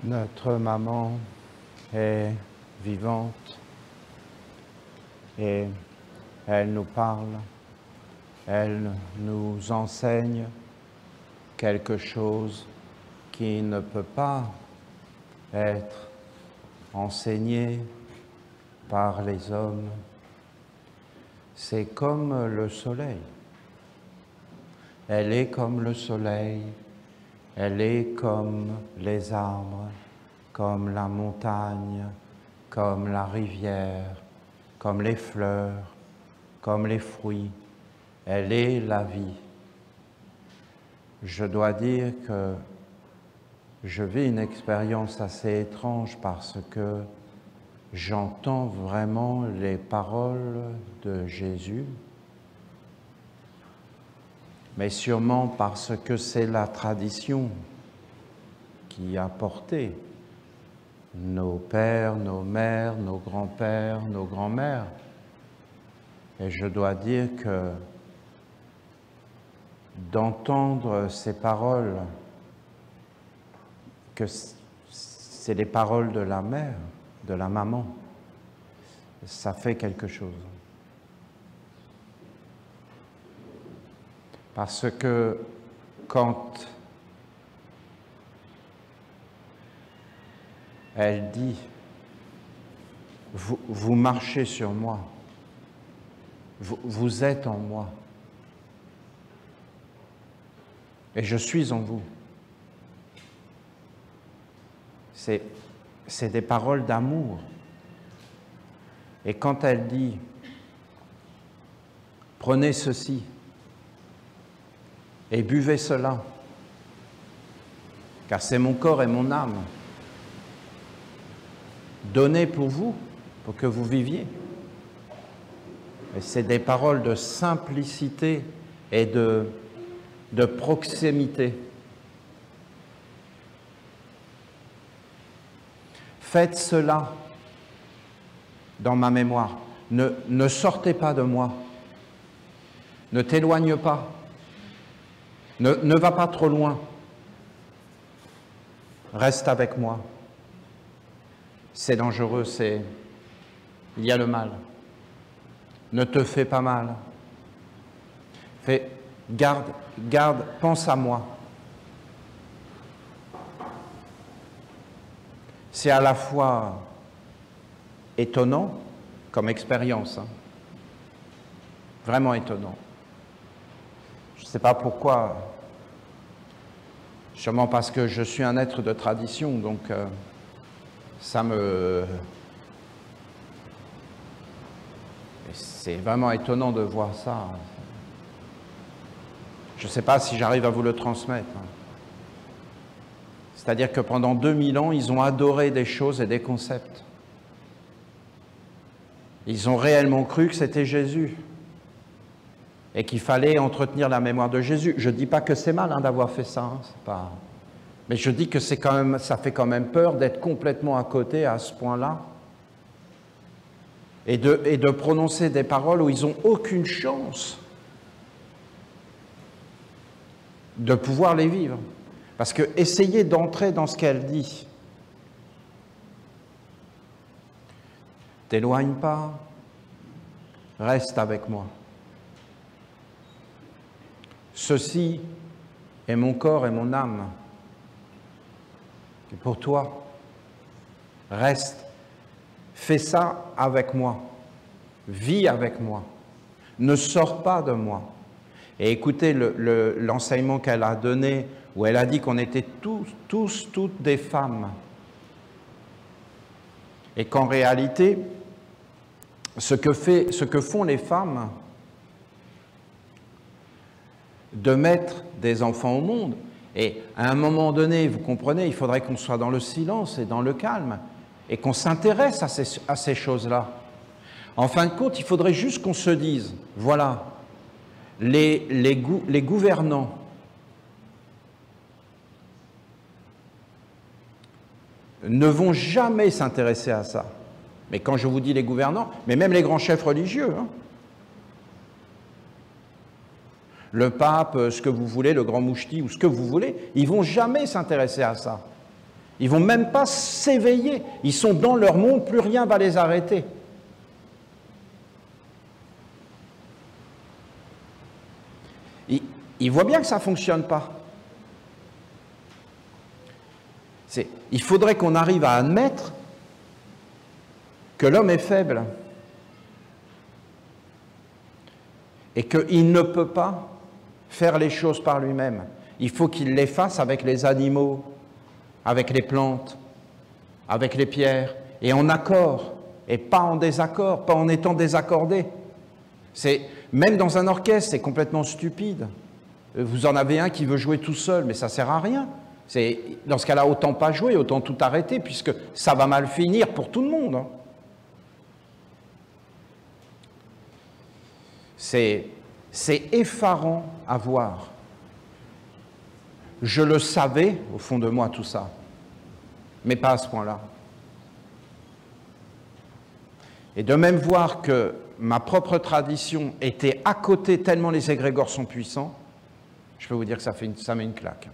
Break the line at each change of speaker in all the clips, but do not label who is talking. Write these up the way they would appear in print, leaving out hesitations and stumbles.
Notre maman est vivante et elle nous parle, elle nous enseigne quelque chose qui ne peut pas être enseigné par les hommes. C'est comme le soleil. Elle est comme le soleil, elle est comme les arbres, comme la montagne, comme la rivière, comme les fleurs, comme les fruits. Elle est la vie. Je dois dire que je vis une expérience assez étrange parce que j'entends vraiment les paroles de Jésus, mais sûrement parce que c'est la tradition qui a porté nos pères, nos mères, nos grands-pères, nos grands-mères. Et je dois dire que d'entendre ces paroles, que c'est les paroles de la mère, de la maman, ça fait quelque chose. Parce que quand elle dit « vous marchez sur moi, vous êtes en moi, et je suis en vous », c'est des paroles d'amour. Et quand elle dit « prenez ceci et buvez cela, car c'est mon corps et mon âme, donné pour vous, pour que vous viviez ». Et c'est des paroles de simplicité et de proximité. Faites cela dans ma mémoire. Ne sortez pas de moi. Ne t'éloigne pas. Ne va pas trop loin. Reste avec moi. C'est dangereux, il y a le mal. Ne te fais pas mal. Garde, pense à moi. C'est à la fois étonnant comme expérience, hein. Vraiment étonnant. Je ne sais pas pourquoi, sûrement parce que je suis un être de tradition, donc c'est vraiment étonnant de voir ça. Je ne sais pas si j'arrive à vous le transmettre. C'est-à-dire que pendant 2000 ans, ils ont adoré des choses et des concepts. Ils ont réellement cru que c'était Jésus et qu'il fallait entretenir la mémoire de Jésus. Je ne dis pas que c'est mal d'avoir fait ça, hein, c'est pas... mais je dis que c'est quand même, ça fait quand même peur d'être complètement à côté à ce point-là et de prononcer des paroles où ils n'ont aucune chance de pouvoir les vivre. Parce que essayez d'entrer dans ce qu'elle dit. T'éloigne pas, reste avec moi. Ceci est mon corps et mon âme. Et pour toi, reste, fais ça avec moi, vis avec moi, ne sors pas de moi. Et écoutez l'enseignement qu'elle a donné, où elle a dit qu'on était toutes des femmes. Et qu'en réalité, ce que font les femmes, de mettre des enfants au monde, et à un moment donné, vous comprenez, il faudrait qu'on soit dans le silence et dans le calme, et qu'on s'intéresse à ces choses-là. En fin de compte, il faudrait juste qu'on se dise, voilà, les gouvernants ne vont jamais s'intéresser à ça. Mais quand je vous dis les gouvernants, mais même les grands chefs religieux, hein, le pape, ce que vous voulez, le grand mouchti ou ce que vous voulez, ils ne vont jamais s'intéresser à ça. Ils ne vont même pas s'éveiller. Ils sont dans leur monde, plus rien ne va les arrêter. Ils voient bien que ça ne fonctionne pas. Il faudrait qu'on arrive à admettre que l'homme est faible et qu'il ne peut pas faire les choses par lui-même. Il faut qu'il les fasse avec les animaux, avec les plantes, avec les pierres, et en accord, et pas en désaccord, pas en étant désaccordé. Même dans un orchestre, c'est complètement stupide. Vous en avez un qui veut jouer tout seul, mais ça ne sert à rien. Dans ce cas-là, autant pas jouer, autant tout arrêter, puisque ça va mal finir pour tout le monde. Hein. C'est effarant à voir. Je le savais, au fond de moi, tout ça, mais pas à ce point-là. Et de même voir que ma propre tradition était à côté tellement les égrégores sont puissants, je peux vous dire que ça met une claque.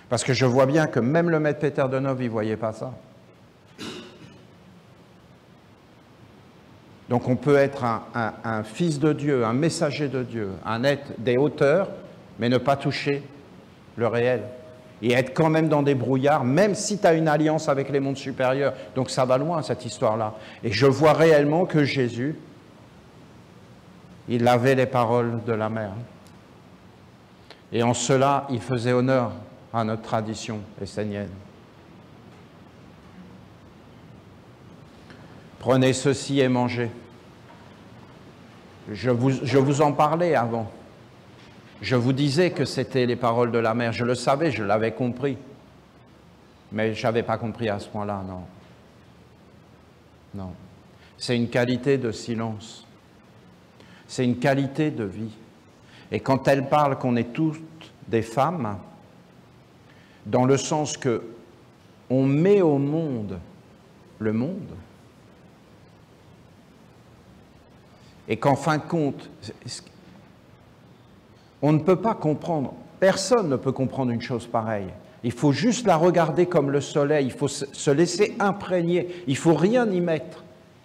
Parce que je vois bien que même le maître Peter de Nov, il ne voyait pas ça. Donc on peut être un fils de Dieu, un messager de Dieu, un être des hauteurs, mais ne pas toucher le réel. Et être quand même dans des brouillards, même si tu as une alliance avec les mondes supérieurs. Donc ça va loin, cette histoire-là. Et je vois réellement que Jésus, il avait les paroles de la mère. Et en cela, il faisait honneur à notre tradition essénienne. Prenez ceci et mangez. Je vous en parlais avant. Je vous disais que c'était les paroles de la mère. Je le savais, je l'avais compris. Mais je n'avais pas compris à ce point-là, non. Non. C'est une qualité de silence. C'est une qualité de vie. Et quand elle parle qu'on est toutes des femmes, dans le sens que on met au monde le monde, et qu'en fin de compte, on ne peut pas comprendre, personne ne peut comprendre une chose pareille. Il faut juste la regarder comme le soleil, il faut se laisser imprégner, il ne faut rien y mettre,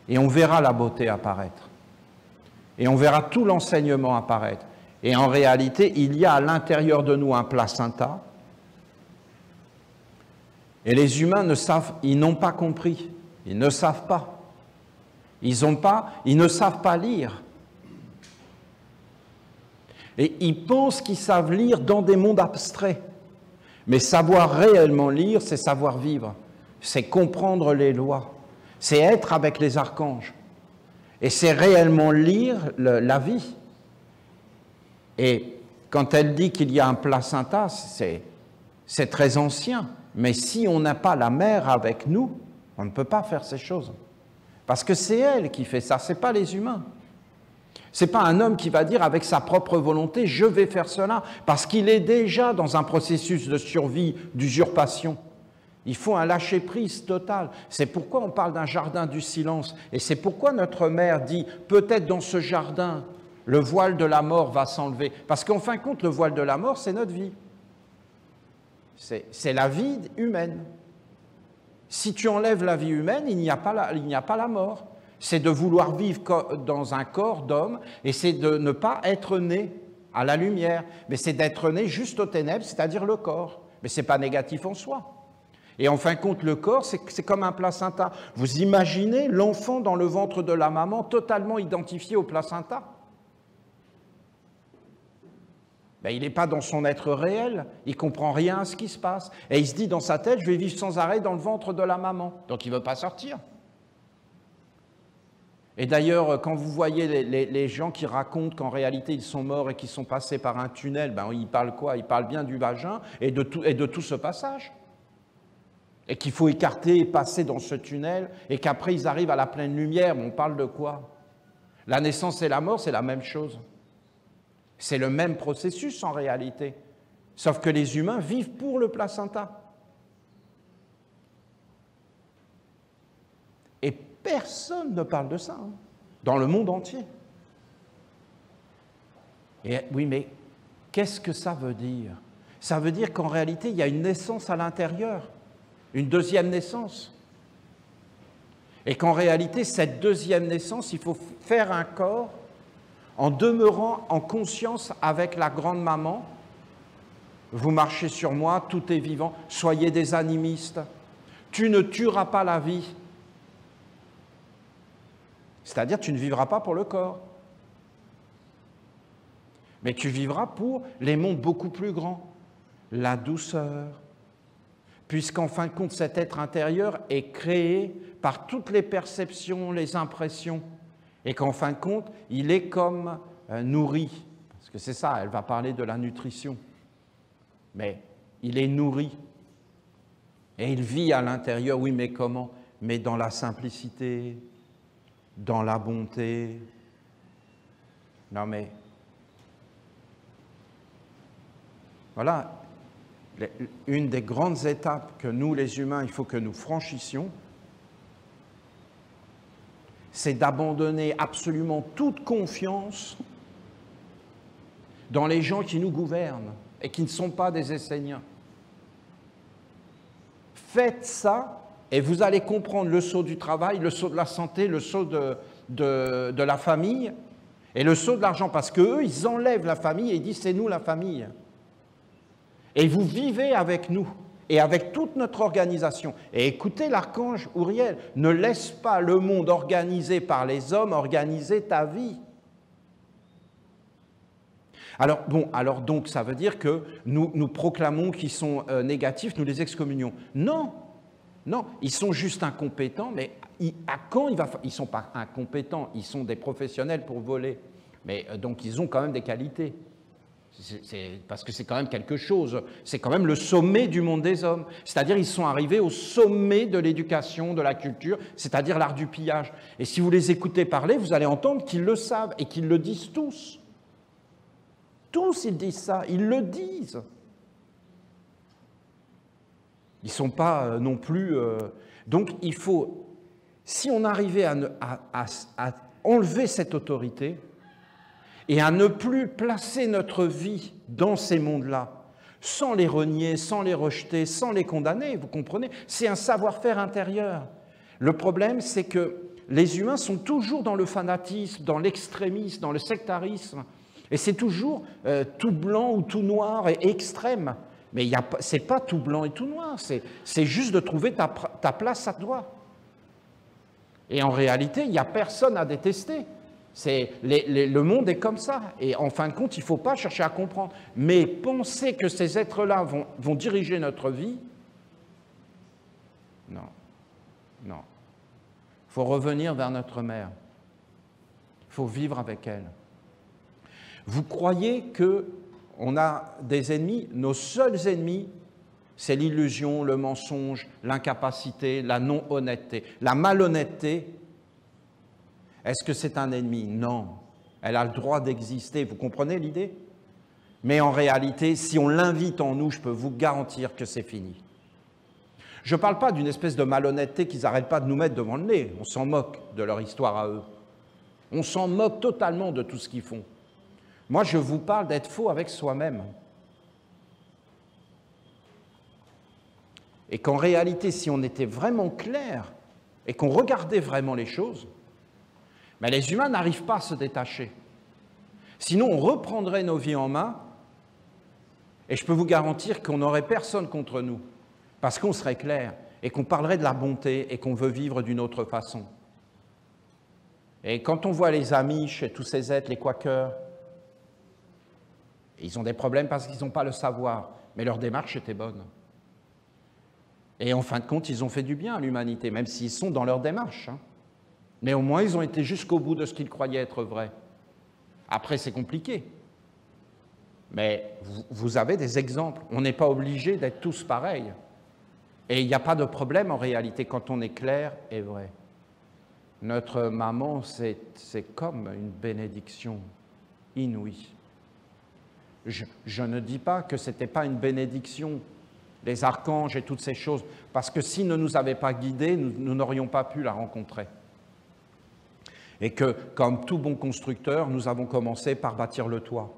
et on verra la beauté apparaître. Et on verra tout l'enseignement apparaître. Et en réalité, il y a à l'intérieur de nous un placenta, et les humains ils n'ont pas compris, ils ne savent pas. Ils ne savent pas lire. Et ils pensent qu'ils savent lire dans des mondes abstraits. Mais savoir réellement lire, c'est savoir vivre. C'est comprendre les lois. C'est être avec les archanges. Et c'est réellement lire la vie. Et quand elle dit qu'il y a un placenta, c'est très ancien. Mais si on n'a pas la mère avec nous, on ne peut pas faire ces choses. Parce que c'est elle qui fait ça, ce n'est pas les humains. Ce n'est pas un homme qui va dire avec sa propre volonté, je vais faire cela, parce qu'il est déjà dans un processus de survie, d'usurpation. Il faut un lâcher-prise total. C'est pourquoi on parle d'un jardin du silence. Et c'est pourquoi notre mère dit, peut-être dans ce jardin, le voile de la mort va s'enlever. Parce qu'en fin de compte, le voile de la mort, c'est notre vie. C'est la vie humaine. Si tu enlèves la vie humaine, il n'y a pas la mort. C'est de vouloir vivre dans un corps d'homme et c'est de ne pas être né à la lumière, mais c'est d'être né juste aux ténèbres, c'est-à-dire le corps. Mais ce n'est pas négatif en soi. Et en fin de compte, le corps, c'est comme un placenta. Vous imaginez l'enfant dans le ventre de la maman totalement identifié au placenta? Ben, il n'est pas dans son être réel, il ne comprend rien à ce qui se passe. Et il se dit dans sa tête, je vais vivre sans arrêt dans le ventre de la maman. Donc il ne veut pas sortir. Et d'ailleurs, quand vous voyez les gens qui racontent qu'en réalité ils sont morts et qu'ils sont passés par un tunnel, ben, ils parlent quoi? Ils parlent bien du vagin et de tout ce passage. Et qu'il faut écarter et passer dans ce tunnel et qu'après ils arrivent à la pleine lumière. On parle de quoi? La naissance et la mort, c'est la même chose. C'est le même processus en réalité, sauf que les humains vivent pour le placenta. Et personne ne parle de ça, dans le monde entier. Et oui, mais qu'est-ce que ça veut dire? Ça veut dire qu'en réalité, il y a une naissance à l'intérieur, une deuxième naissance. Et qu'en réalité, cette deuxième naissance, il faut faire un corps en demeurant en conscience avec la grande maman. Vous marchez sur moi, tout est vivant, soyez des animistes. Tu ne tueras pas la vie. C'est-à-dire, tu ne vivras pas pour le corps. Mais tu vivras pour les mondes beaucoup plus grands. La douceur. Puisqu'en fin de compte, cet être intérieur est créé par toutes les perceptions, les impressions. Et qu'en fin de compte, il est comme nourri. Parce que c'est ça, elle va parler de la nutrition. Mais il est nourri. Et il vit à l'intérieur, oui, mais comment? Mais dans la simplicité, dans la bonté. Non mais, voilà, une des grandes étapes que nous, les humains, il faut que nous franchissions, c'est d'abandonner absolument toute confiance dans les gens qui nous gouvernent et qui ne sont pas des Esséniens. Faites ça et vous allez comprendre le saut du travail, le saut de la santé, le saut de la famille et le saut de l'argent, parce qu'eux, ils enlèvent la famille et ils disent « c'est nous la famille ». Et vous vivez avec nous et avec toute notre organisation. Et écoutez l'archange Uriel, ne laisse pas le monde organisé par les hommes organiser ta vie. Alors, bon, alors donc ça veut dire que nous proclamons qu'ils sont négatifs, nous les excommunions. Non, non, ils sont juste incompétents, mais à quand ils ne sont pas incompétents, ils sont des professionnels pour voler. Mais donc ils ont quand même des qualités. Parce que c'est quand même quelque chose, c'est quand même le sommet du monde des hommes. C'est-à-dire ils sont arrivés au sommet de l'éducation, de la culture, c'est-à-dire l'art du pillage. Et si vous les écoutez parler, vous allez entendre qu'ils le savent et qu'ils le disent tous. Tous, ils disent ça, ils le disent. Ils ne sont pas non plus... Donc il faut, si on arrivait à enlever cette autorité, et à ne plus placer notre vie dans ces mondes-là, sans les renier, sans les rejeter, sans les condamner, vous comprenez? C'est un savoir-faire intérieur. Le problème, c'est que les humains sont toujours dans le fanatisme, dans l'extrémisme, dans le sectarisme, et c'est toujours tout blanc ou tout noir et extrême. Mais ce n'est pas tout blanc et tout noir, c'est juste de trouver ta place à toi. Et en réalité, il n'y a personne à détester. Le monde est comme ça, et en fin de compte, il ne faut pas chercher à comprendre. Mais penser que ces êtres-là vont diriger notre vie, non, non. Il faut revenir vers notre mère. Il faut vivre avec elle. Vous croyez qu'on a des ennemis? Nos seuls ennemis, c'est l'illusion, le mensonge, l'incapacité, la non-honnêteté. La malhonnêteté, est-ce que c'est un ennemi? Non. Elle a le droit d'exister, vous comprenez l'idée? Mais en réalité, si on l'invite en nous, je peux vous garantir que c'est fini. Je ne parle pas d'une espèce de malhonnêteté qu'ils n'arrêtent pas de nous mettre devant le nez. On s'en moque de leur histoire à eux. On s'en moque totalement de tout ce qu'ils font. Moi, je vous parle d'être faux avec soi-même. Et qu'en réalité, si on était vraiment clair et qu'on regardait vraiment les choses, mais les humains n'arrivent pas à se détacher. Sinon, on reprendrait nos vies en main et je peux vous garantir qu'on n'aurait personne contre nous parce qu'on serait clair et qu'on parlerait de la bonté et qu'on veut vivre d'une autre façon. Et quand on voit les Amish et tous ces êtres, les Quakers, ils ont des problèmes parce qu'ils n'ont pas le savoir, mais leur démarche était bonne. Et en fin de compte, ils ont fait du bien à l'humanité, même s'ils sont dans leur démarche. Mais au moins, ils ont été jusqu'au bout de ce qu'ils croyaient être vrai. Après, c'est compliqué. Mais vous avez des exemples. On n'est pas obligé d'être tous pareils. Et il n'y a pas de problème en réalité quand on est clair et vrai. Notre maman, c'est comme une bénédiction inouïe. Je ne dis pas que ce n'était pas une bénédiction, les archanges et toutes ces choses, parce que s'ils ne nous avaient pas guidés, nous n'aurions pas pu la rencontrer. Et que, comme tout bon constructeur, nous avons commencé par bâtir le toit.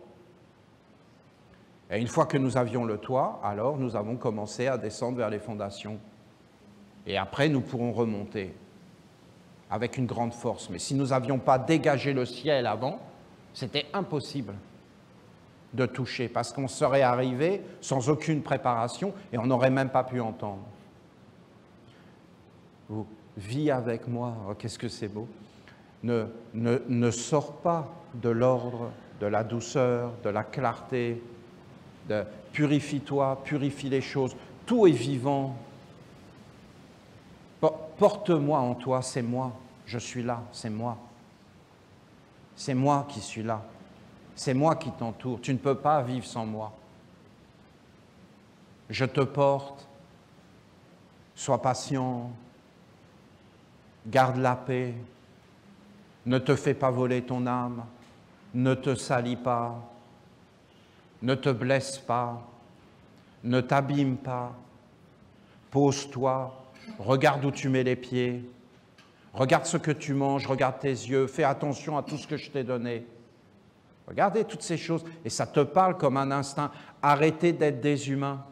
Et une fois que nous avions le toit, alors nous avons commencé à descendre vers les fondations. Et après, nous pourrons remonter avec une grande force. Mais si nous n'avions pas dégagé le ciel avant, c'était impossible de toucher, parce qu'on serait arrivé sans aucune préparation et on n'aurait même pas pu entendre. Vous, vis avec moi, oh, qu'est-ce que c'est beau. Ne sors pas de l'ordre, de la douceur, de la clarté, purifie-toi, purifie les choses. Tout est vivant. Porte-moi en toi, c'est moi. Je suis là, c'est moi. C'est moi qui suis là. C'est moi qui t'entoure. Tu ne peux pas vivre sans moi. Je te porte. Sois patient. Garde la paix. Ne te fais pas voler ton âme. Ne te salis pas. Ne te blesse pas. Ne t'abîme pas. Pose-toi. Regarde où tu mets les pieds. Regarde ce que tu manges. Regarde tes yeux. Fais attention à tout ce que je t'ai donné. Regardez toutes ces choses, et ça te parle comme un instinct. Arrêtez d'être des humains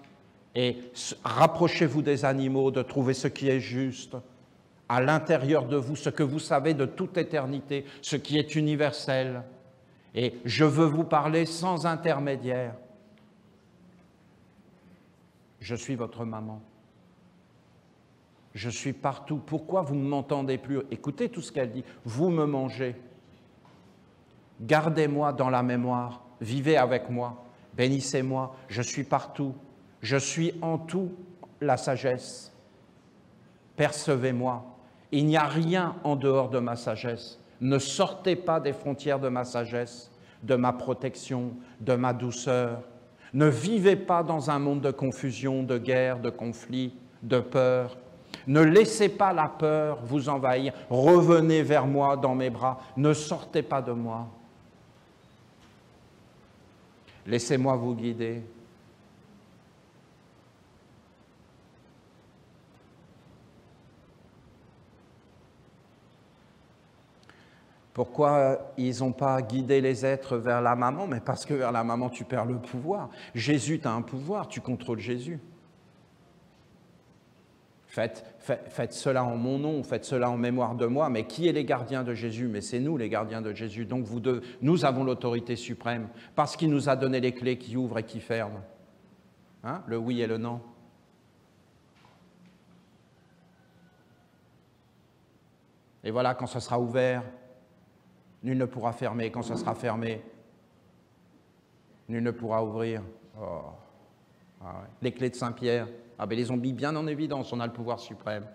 et rapprochez-vous des animaux, de trouver ce qui est juste à l'intérieur de vous, ce que vous savez de toute éternité, ce qui est universel. Et je veux vous parler sans intermédiaire. Je suis votre maman. Je suis partout. Pourquoi vous ne m'entendez plus? Écoutez tout ce qu'elle dit. Vous me mangez. Gardez-moi dans la mémoire, vivez avec moi, bénissez-moi, je suis partout, je suis en tout la sagesse. Percevez-moi, il n'y a rien en dehors de ma sagesse. Ne sortez pas des frontières de ma sagesse, de ma protection, de ma douceur. Ne vivez pas dans un monde de confusion, de guerre, de conflit, de peur. Ne laissez pas la peur vous envahir. Revenez vers moi dans mes bras. Ne sortez pas de moi. Laissez-moi vous guider. Pourquoi ils n'ont pas guidé les êtres vers la maman? Mais parce que vers la maman, tu perds le pouvoir. Jésus, tu as un pouvoir, tu contrôles Jésus. Faites cela en mon nom, faites cela en mémoire de moi. Mais qui est les gardiens de Jésus? Mais c'est nous les gardiens de Jésus. Donc nous avons l'autorité suprême parce qu'il nous a donné les clés qui ouvrent et qui ferment. Hein? Le oui et le non. Et voilà, quand ce sera ouvert, nul ne pourra fermer. Quand ce sera fermé, nul ne pourra ouvrir. Oh. Ah ouais. Les clés de Saint-Pierre. Ah ben les ont mis bien en évidence, on a le pouvoir suprême.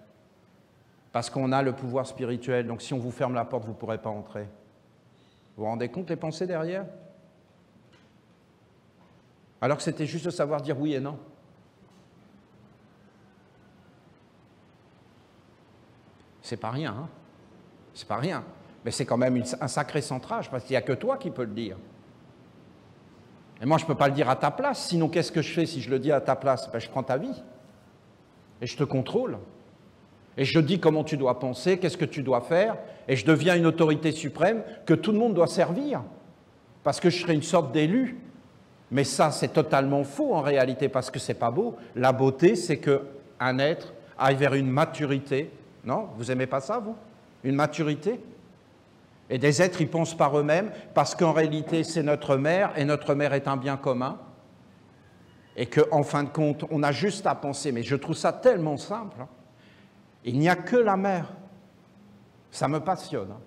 Parce qu'on a le pouvoir spirituel, donc si on vous ferme la porte, vous ne pourrez pas entrer. Vous vous rendez compte les pensées derrière? Alors que c'était juste de savoir dire oui et non. C'est pas rien, hein? C'est pas rien. Mais c'est quand même un sacré centrage, parce qu'il n'y a que toi qui peux le dire. Et moi, je ne peux pas le dire à ta place, sinon qu'est-ce que je fais si je le dis à ta place? Ben, je prends ta vie. Et je te contrôle. Et je dis comment tu dois penser, qu'est-ce que tu dois faire, et je deviens une autorité suprême que tout le monde doit servir. Parce que je serai une sorte d'élu. Mais ça, c'est totalement faux en réalité, parce que c'est pas beau. La beauté, c'est qu'un être aille vers une maturité. Non? Vous aimez pas ça, vous? Une maturité? Et des êtres, ils pensent par eux-mêmes, parce qu'en réalité, c'est notre mère, et notre mère est un bien commun. Et qu'en fin de compte, on a juste à penser, mais je trouve ça tellement simple. Hein. Il n'y a que la mère. Ça me passionne. Hein.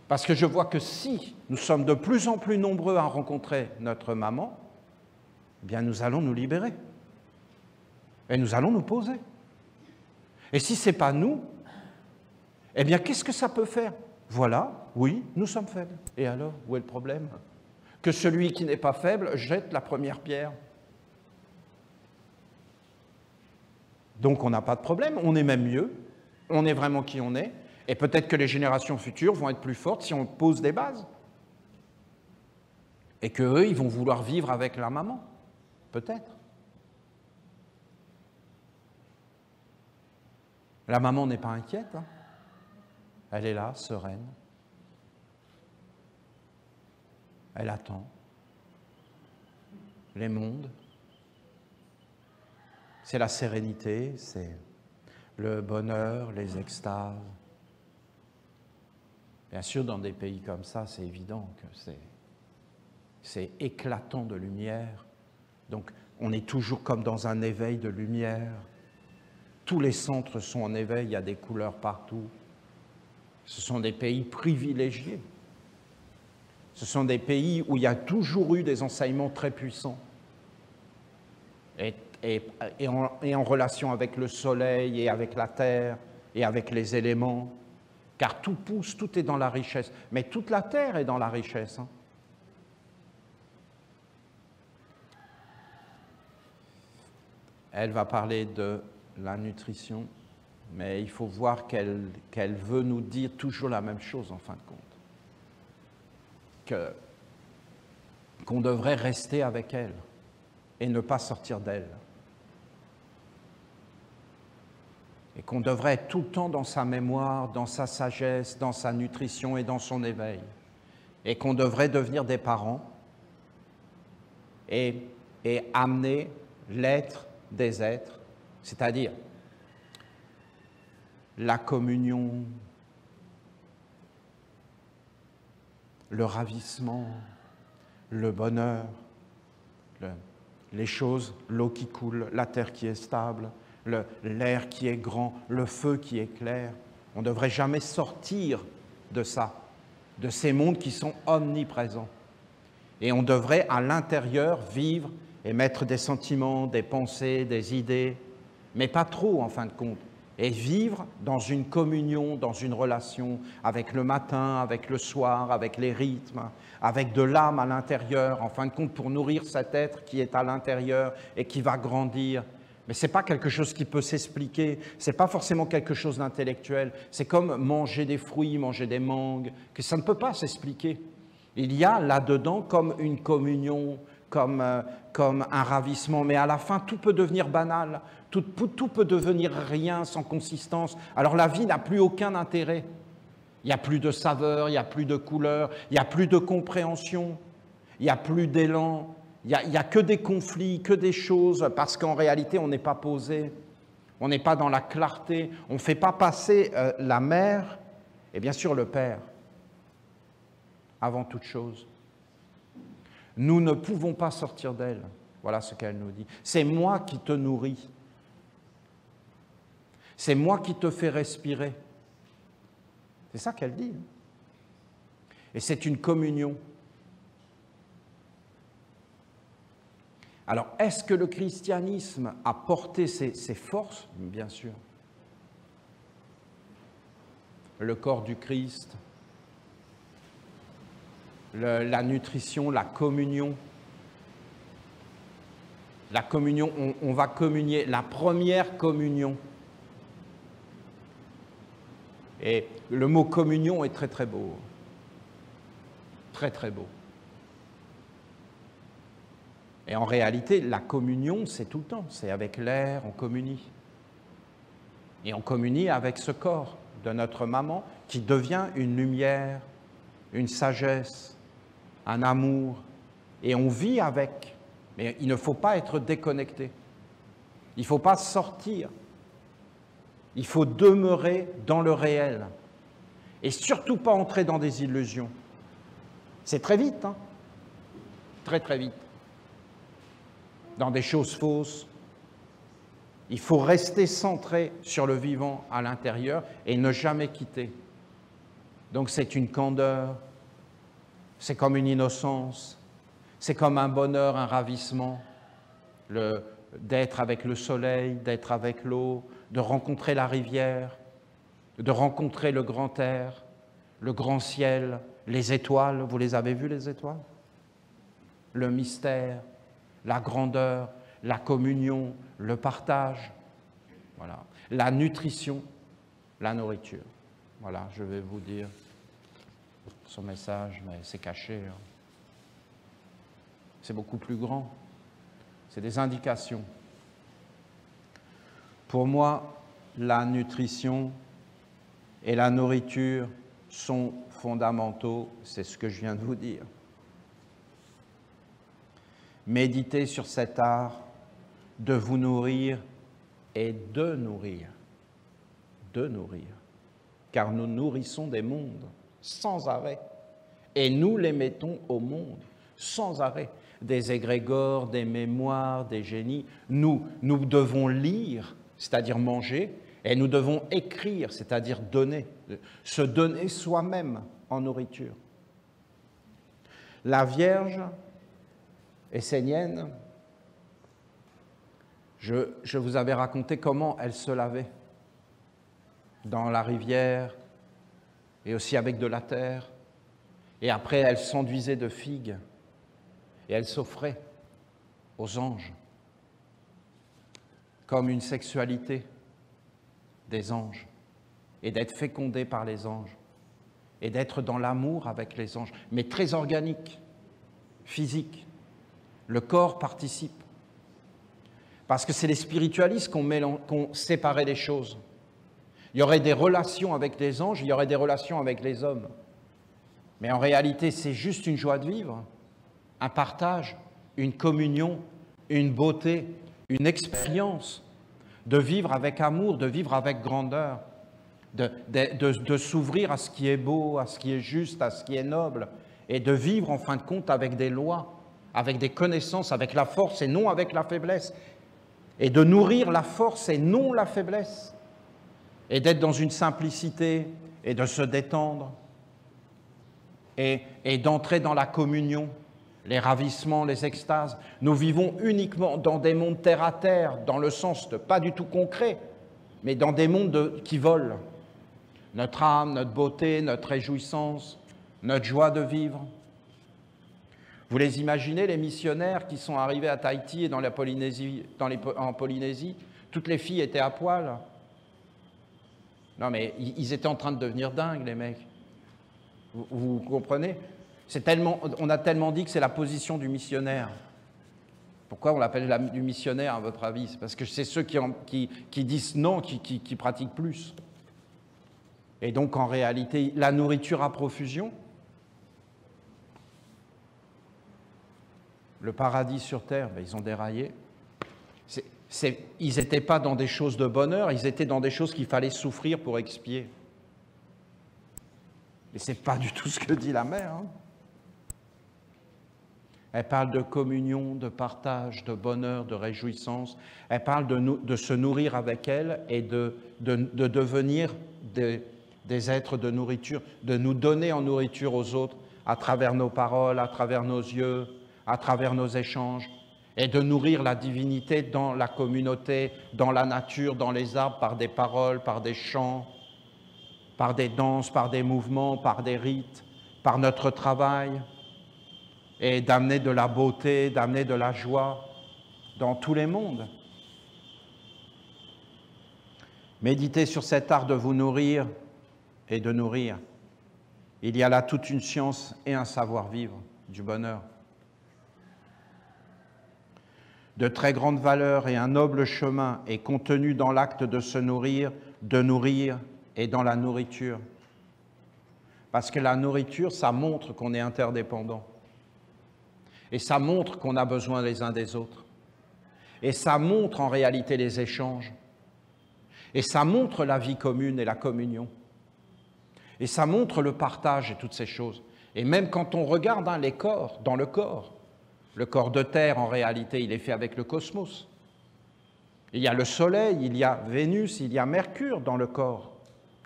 Parce que je vois que si nous sommes de plus en plus nombreux à rencontrer notre maman, eh bien nous allons nous libérer. Et nous allons nous poser. Et si ce n'est pas nous, eh bien, qu'est-ce que ça peut faire? Voilà, oui, nous sommes faibles. Et alors, où est le problème? Que celui qui n'est pas faible jette la première pierre. Donc, on n'a pas de problème, on est même mieux, on est vraiment qui on est, et peut-être que les générations futures vont être plus fortes si on pose des bases. Et qu'eux, ils vont vouloir vivre avec la maman, peut-être. La maman n'est pas inquiète, hein. Elle est là, sereine. Elle attend. les mondes. C'est la sérénité, c'est le bonheur, les extases. Bien sûr, dans des pays comme ça, c'est évident que c'est éclatant de lumière. Donc, on est toujours comme dans un éveil de lumière. Tous les centres sont en éveil, il y a des couleurs partout. Ce sont des pays privilégiés. Ce sont des pays où il y a toujours eu des enseignements très puissants. Et en relation avec le soleil et avec la terre et avec les éléments. Car tout pousse, tout est dans la richesse. Mais toute la terre est dans la richesse. Hein. Elle va parler de la nutrition, mais il faut voir qu'elle veut nous dire toujours la même chose en fin de compte. Qu'on devrait rester avec elle et ne pas sortir d'elle. Et qu'on devrait être tout le temps dans sa mémoire, dans sa sagesse, dans sa nutrition et dans son éveil. Et qu'on devrait devenir des parents et amener l'être des êtres, c'est-à-dire la communion, le ravissement, le bonheur, les choses, l'eau qui coule, la terre qui est stable, l'air qui est grand, le feu qui est clair. On ne devrait jamais sortir de ça, de ces mondes qui sont omniprésents. Et on devrait à l'intérieur vivre et mettre des sentiments, des pensées, des idées, mais pas trop en fin de compte, et vivre dans une communion, dans une relation avec le matin, avec le soir, avec les rythmes, avec de l'âme à l'intérieur, en fin de compte pour nourrir cet être qui est à l'intérieur et qui va grandir. Mais ce n'est pas quelque chose qui peut s'expliquer, ce n'est pas forcément quelque chose d'intellectuel, c'est comme manger des fruits, manger des mangues, que ça ne peut pas s'expliquer. Il y a là-dedans comme une communion, comme un ravissement, mais à la fin, tout peut devenir banal, tout peut devenir rien, sans consistance. Alors la vie n'a plus aucun intérêt. Il n'y a plus de saveur, il n'y a plus de couleur, il n'y a plus de compréhension, il n'y a plus d'élan, il n'y a que des conflits, que des choses, parce qu'en réalité, on n'est pas posé, on n'est pas dans la clarté, on ne fait pas passer la mère et bien sûr le père, avant toute chose. Nous ne pouvons pas sortir d'elle. Voilà ce qu'elle nous dit. C'est moi qui te nourris. C'est moi qui te fais respirer. C'est ça qu'elle dit. Et c'est une communion. Alors, est-ce que le christianisme a porté ses forces? Bien sûr. Le corps du Christ, la nutrition, la communion. La communion, on va communier, la première communion. Et le mot communion est très très beau. Très très beau. Et en réalité, la communion, c'est tout le temps. C'est avec l'air, on communie. Et on communie avec ce corps de notre maman qui devient une lumière, une sagesse, un amour, et on vit avec. Mais il ne faut pas être déconnecté. Il ne faut pas sortir. Il faut demeurer dans le réel. Et surtout pas entrer dans des illusions. C'est très vite, hein? Très très vite. Dans des choses fausses. Il faut rester centré sur le vivant à l'intérieur et ne jamais quitter. Donc c'est une candeur. C'est comme une innocence, c'est comme un bonheur, un ravissement, d'être avec le soleil, d'être avec l'eau, de rencontrer la rivière, de rencontrer le grand air, le grand ciel, les étoiles. Vous les avez vues, les étoiles? Le mystère, la grandeur, la communion, le partage. Voilà. La nutrition, la nourriture. Voilà, je vais vous dire son message, mais c'est caché. Hein. C'est beaucoup plus grand. C'est des indications. Pour moi, la nutrition et la nourriture sont fondamentaux, c'est ce que je viens de vous dire. Méditez sur cet art de vous nourrir et de nourrir. De nourrir. Car nous nourrissons des mondes sans arrêt. Et nous les mettons au monde sans arrêt. Des égrégores, des mémoires, des génies. Nous devons lire, c'est-à-dire manger, et nous devons écrire, c'est-à-dire donner, se donner soi-même en nourriture. La Vierge essénienne, je vous avais raconté comment elle se lavait dans la rivière et aussi avec de la terre. Et après, elle s'enduisait de figues et elle s'offrait aux anges comme une sexualité des anges et d'être fécondée par les anges et d'être dans l'amour avec les anges, mais très organique, physique. Le corps participe. Parce que c'est les spiritualistes qui ont séparé les choses. Il y aurait des relations avec les anges, il y aurait des relations avec les hommes. Mais en réalité, c'est juste une joie de vivre, un partage, une communion, une beauté, une expérience de vivre avec amour, de vivre avec grandeur, de s'ouvrir à ce qui est beau, à ce qui est juste, à ce qui est noble, et de vivre en fin de compte avec des lois, avec des connaissances, avec la force et non avec la faiblesse, et de nourrir la force et non la faiblesse, et d'être dans une simplicité et de se détendre, et d'entrer dans la communion, les ravissements, les extases. Nous vivons uniquement dans des mondes terre à terre, dans le sens pas du tout concret, mais dans des mondes qui volent. Notre âme, notre beauté, notre réjouissance, notre joie de vivre. Vous les imaginez, les missionnaires qui sont arrivés à Tahiti et dans la Polynésie, en Polynésie, toutes les filles étaient à poil. Non mais ils étaient en train de devenir dingues, les mecs. Vous comprenez? On a tellement dit que c'est la position du missionnaire. Pourquoi on l'appelle du missionnaire, à votre avis? C'est parce que c'est ceux qui disent non, qui pratiquent plus. Et donc, en réalité, la nourriture à profusion, le paradis sur terre, ben, ils ont déraillé. Ils n'étaient pas dans des choses de bonheur, ils étaient dans des choses qu'il fallait souffrir pour expier. Et ce n'est pas du tout ce que dit la mère. Hein. Elle parle de communion, de partage, de bonheur, de réjouissance. Elle parle de se nourrir avec elle et de devenir des êtres de nourriture, de nous donner en nourriture aux autres à travers nos paroles, à travers nos yeux, à travers nos échanges, et de nourrir la divinité dans la communauté, dans la nature, dans les arbres, par des paroles, par des chants, par des danses, par des mouvements, par des rites, par notre travail, et d'amener de la beauté, d'amener de la joie dans tous les mondes. Méditez sur cet art de vous nourrir et de nourrir. Il y a là toute une science et un savoir-vivre du bonheur. De très grande valeur et un noble chemin est contenu dans l'acte de se nourrir, de nourrir et dans la nourriture. Parce que la nourriture, ça montre qu'on est interdépendant. Et ça montre qu'on a besoin les uns des autres. Et ça montre en réalité les échanges. Et ça montre la vie commune et la communion. Et ça montre le partage et toutes ces choses. Et même quand on regarde les corps, dans le corps de terre, en réalité, il est fait avec le cosmos. Il y a le Soleil, il y a Vénus, il y a Mercure dans le corps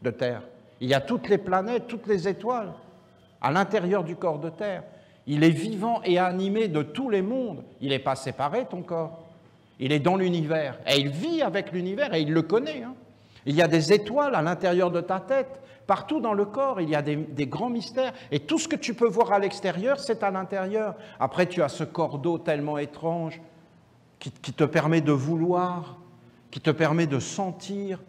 de terre. Il y a toutes les planètes, toutes les étoiles à l'intérieur du corps de terre. Il est vivant et animé de tous les mondes. Il n'est pas séparé, ton corps. Il est dans l'univers. Et il vit avec l'univers et il le connaît. Hein. Il y a des étoiles à l'intérieur de ta tête. Partout dans le corps, il y a des grands mystères. Et tout ce que tu peux voir à l'extérieur, c'est à l'intérieur. Après, tu as ce corps d'eau tellement étrange qui te permet de vouloir, qui te permet de sentir,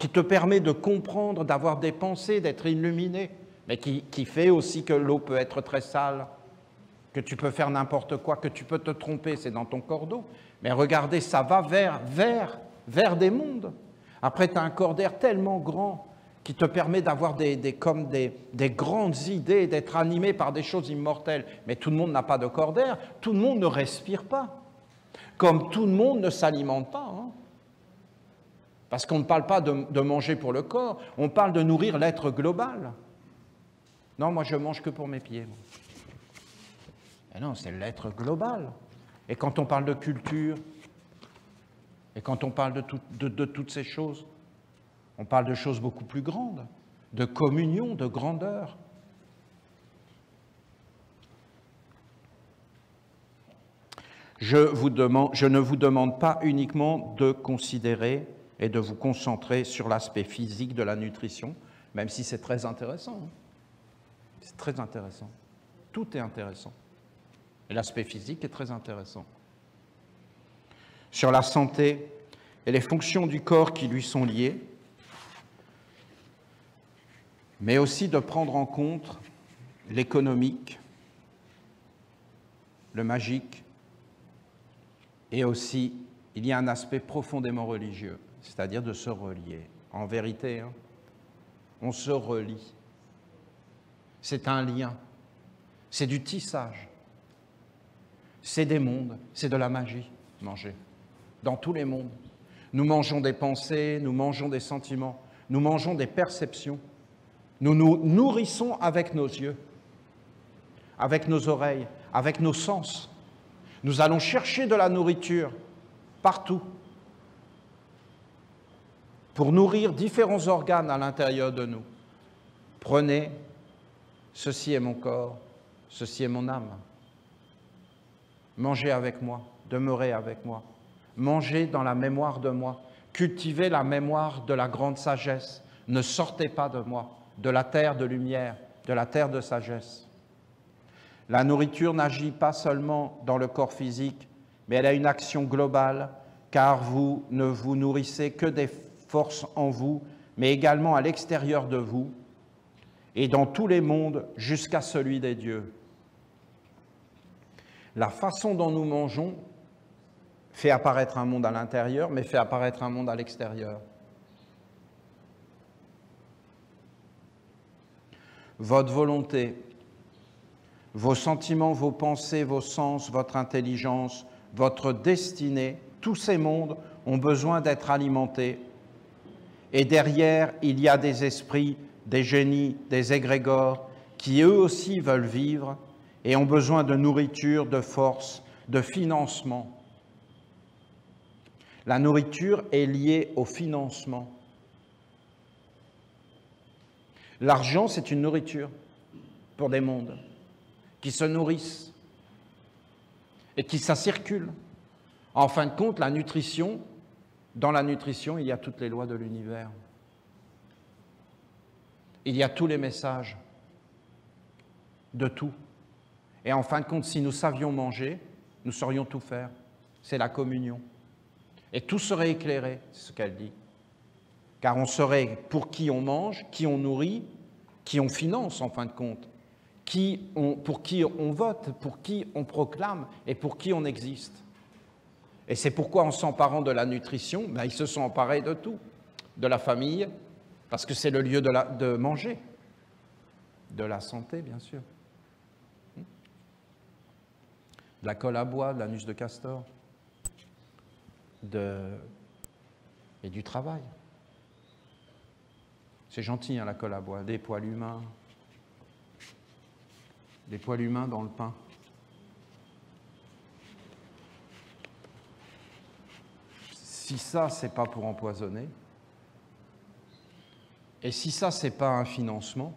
qui te permet de comprendre, d'avoir des pensées, d'être illuminé, mais qui fait aussi que l'eau peut être très sale, que tu peux faire n'importe quoi, que tu peux te tromper, c'est dans ton corps d'eau. Mais regardez, ça va vers des mondes. Après, tu as un corps d'air tellement grand qui te permet d'avoir des grandes idées, d'être animé par des choses immortelles. Mais tout le monde n'a pas de corps d'air, tout le monde ne respire pas, comme tout le monde ne s'alimente pas. Hein. Parce qu'on ne parle pas de manger pour le corps, on parle de nourrir l'être global. Non, moi je mange que pour mes pieds. Et non, c'est l'être global. Et quand on parle de culture, et quand on parle de toutes ces choses, on parle de choses beaucoup plus grandes, de communion, de grandeur. Je ne vous demande pas uniquement de considérer et de vous concentrer sur l'aspect physique de la nutrition, même si c'est très intéressant. C'est très intéressant. Tout est intéressant. Et l'aspect physique est très intéressant. Sur la santé et les fonctions du corps qui lui sont liées, mais aussi de prendre en compte l'économique, le magique, et aussi, il y a un aspect profondément religieux, c'est-à-dire de se relier. En vérité, hein, on se relie. C'est un lien, c'est du tissage, c'est des mondes, c'est de la magie, manger, dans tous les mondes. Nous mangeons des pensées, nous mangeons des sentiments, nous mangeons des perceptions. Nous nous nourrissons avec nos yeux, avec nos oreilles, avec nos sens. Nous allons chercher de la nourriture partout pour nourrir différents organes à l'intérieur de nous. Prenez, ceci est mon corps, ceci est mon âme. Mangez avec moi, demeurez avec moi. Mangez dans la mémoire de moi. Cultivez la mémoire de la grande sagesse. Ne sortez pas de moi, de la terre de lumière, de la terre de sagesse. La nourriture n'agit pas seulement dans le corps physique, mais elle a une action globale, car vous ne vous nourrissez que des forces en vous, mais également à l'extérieur de vous, et dans tous les mondes jusqu'à celui des dieux. La façon dont nous mangeons fait apparaître un monde à l'intérieur, mais fait apparaître un monde à l'extérieur. Votre volonté, vos sentiments, vos pensées, vos sens, votre intelligence, votre destinée, tous ces mondes ont besoin d'être alimentés. Et derrière, il y a des esprits, des génies, des égrégores, qui eux aussi veulent vivre et ont besoin de nourriture, de force, de financement. La nourriture est liée au financement. L'argent, c'est une nourriture pour des mondes qui se nourrissent et qui ça circule. En fin de compte, la nutrition, dans la nutrition, il y a toutes les lois de l'univers. Il y a tous les messages de tout. Et en fin de compte, si nous savions manger, nous saurions tout faire. C'est la communion. Et tout serait éclairé, c'est ce qu'elle dit. Car on saurait pour qui on mange, qui on nourrit, qui on finance en fin de compte, pour qui on vote, pour qui on proclame et pour qui on existe. Et c'est pourquoi en s'emparant de la nutrition, ils se sont emparés de tout. De la famille, parce que c'est le lieu de manger. De la santé, bien sûr. De la colle à bois, de l'anus de castor. Et du travail. C'est gentil, hein, la colle à bois. Des poils humains. Des poils humains dans le pain. Si ça, c'est pas pour empoisonner, et si ça, c'est pas un financement,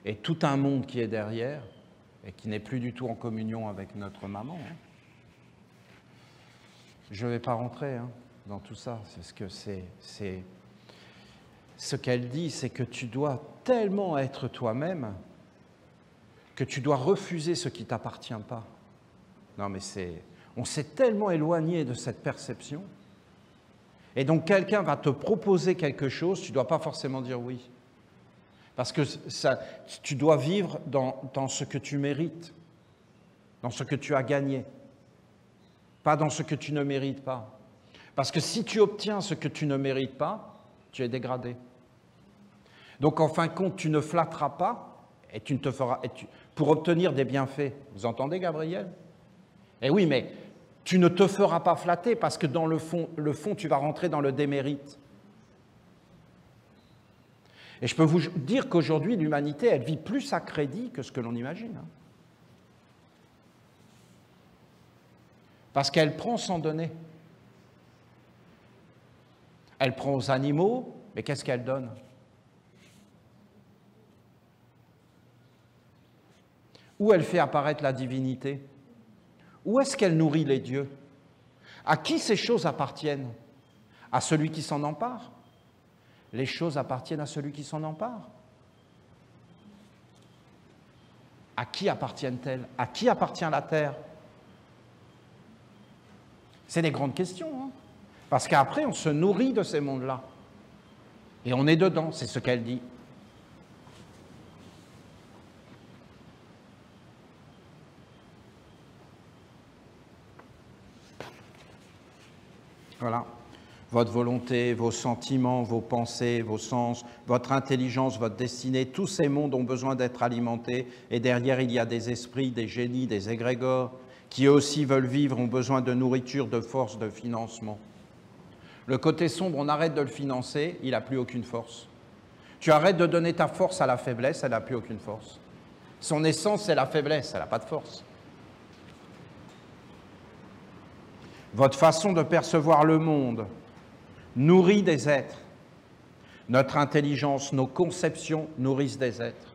et tout un monde qui est derrière, et qui n'est plus du tout en communion avec notre maman, hein, je ne vais pas rentrer dans tout ça. Ce qu'elle dit, c'est que tu dois tellement être toi-même que tu dois refuser ce qui ne t'appartient pas. Non, mais on s'est tellement éloigné de cette perception. Et donc, quelqu'un va te proposer quelque chose, tu ne dois pas forcément dire oui. Parce que tu dois vivre dans ce que tu mérites, dans ce que tu as gagné. Pas dans ce que tu ne mérites pas. Parce que si tu obtiens ce que tu ne mérites pas, tu es dégradé. Donc en fin de compte, tu ne flatteras pas et tu ne te feras, pour obtenir des bienfaits. Vous entendez, Gabriel? Eh oui, mais tu ne te feras pas flatter parce que dans le fond, tu vas rentrer dans le démérite. Et je peux vous dire qu'aujourd'hui, l'humanité, elle vit plus à crédit que ce que l'on imagine. Parce qu'elle prend sans donner. Elle prend aux animaux, mais qu'est-ce qu'elle donne? Où elle fait apparaître la divinité? Où est-ce qu'elle nourrit les dieux? À qui ces choses appartiennent? À celui qui s'en empare? Les choses appartiennent à celui qui s'en empare. À qui appartiennent-elles? À qui appartient la terre? C'est des grandes questions, hein? Parce qu'après, on se nourrit de ces mondes-là. Et on est dedans, c'est ce qu'elle dit. Voilà. Votre volonté, vos sentiments, vos pensées, vos sens, votre intelligence, votre destinée, tous ces mondes ont besoin d'être alimentés. Et derrière, il y a des esprits, des génies, des égrégores, qui eux aussi veulent vivre, ont besoin de nourriture, de force, de financement. Le côté sombre, on arrête de le financer, il n'a plus aucune force. Tu arrêtes de donner ta force à la faiblesse, elle n'a plus aucune force. Son essence, c'est la faiblesse, elle n'a pas de force. Votre façon de percevoir le monde nourrit des êtres. Notre intelligence, nos conceptions nourrissent des êtres.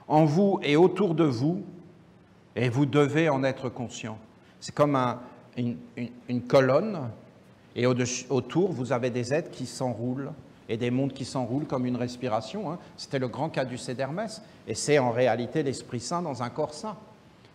En vous et autour de vous, et vous devez en être conscient. C'est comme une colonne, et autour, vous avez des êtres qui s'enroulent, et des mondes qui s'enroulent comme une respiration. Hein. C'était le grand caducée d'Hermès, et c'est en réalité l'Esprit Saint dans un corps saint.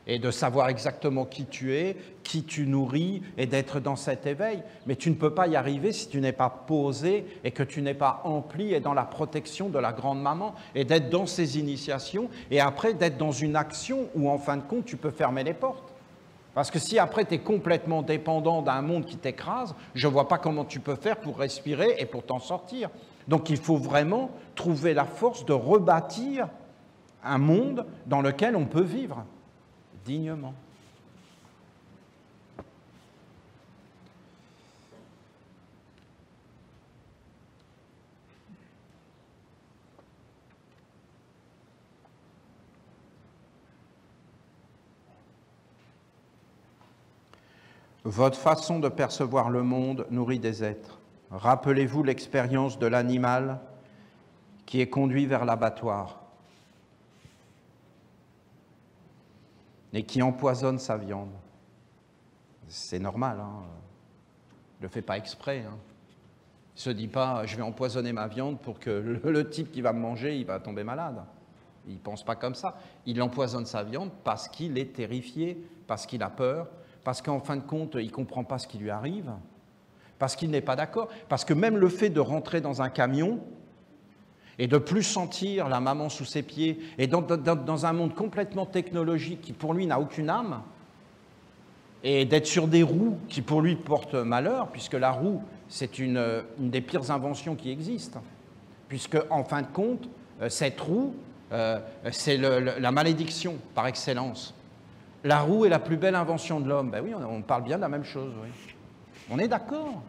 Et de savoir exactement qui tu es, qui tu nourris, et d'être dans cet éveil. Mais tu ne peux pas y arriver si tu n'es pas posé et que tu n'es pas empli et dans la protection de la grande maman, et d'être dans ces initiations, et après d'être dans une action où, en fin de compte, tu peux fermer les portes. Parce que si après tu es complètement dépendant d'un monde qui t'écrase, je ne vois pas comment tu peux faire pour respirer et pour t'en sortir. Donc il faut vraiment trouver la force de rebâtir un monde dans lequel on peut vivre dignement. Votre façon de percevoir le monde nourrit des êtres. Rappelez-vous l'expérience de l'animal qui est conduit vers l'abattoir et qui empoisonne sa viande. C'est normal, hein. Il ne le fait pas exprès. Hein. Il ne se dit pas « je vais empoisonner ma viande pour que le type qui va me manger, il va tomber malade ». Il ne pense pas comme ça. Il empoisonne sa viande parce qu'il est terrifié, parce qu'il a peur, parce qu'en fin de compte, il ne comprend pas ce qui lui arrive, parce qu'il n'est pas d'accord, parce que même le fait de rentrer dans un camion et de ne plus sentir la maman sous ses pieds, et dans un monde complètement technologique qui pour lui n'a aucune âme, et d'être sur des roues qui pour lui portent malheur, puisque la roue, c'est une des pires inventions qui existent, puisque en fin de compte, cette roue, c'est la malédiction par excellence. La roue est la plus belle invention de l'homme. Ben oui, on parle bien de la même chose, oui. On est d'accord.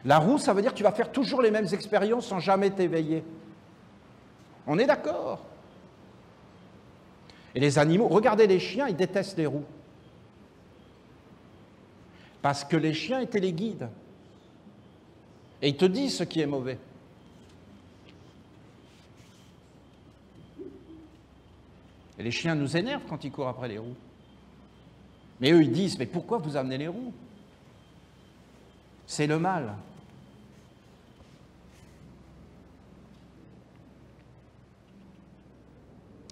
La roue, ça veut dire que tu vas faire toujours les mêmes expériences sans jamais t'éveiller. On est d'accord. Et les animaux, regardez les chiens, ils détestent les roues. Parce que les chiens étaient les guides. Et ils te disent ce qui est mauvais. Et les chiens nous énervent quand ils courent après les roues. Mais eux, ils disent, mais pourquoi vous amenez les roues? C'est le mal.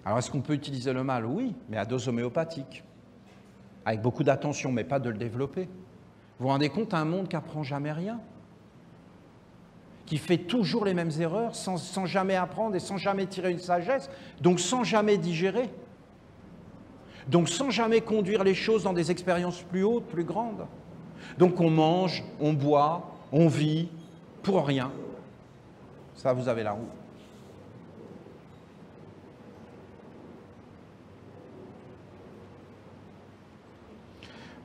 Alors, est-ce qu'on peut utiliser le mal? Oui, mais à dose homéopathique. Avec beaucoup d'attention, mais pas de le développer. Vous vous rendez compte, un monde qui n'apprend jamais rien, qui fait toujours les mêmes erreurs, sans jamais apprendre et sans jamais tirer une sagesse, donc sans jamais digérer, donc sans jamais conduire les choses dans des expériences plus hautes, plus grandes. Donc on mange, on boit, on vit, pour rien. Ça, vous avez la roue.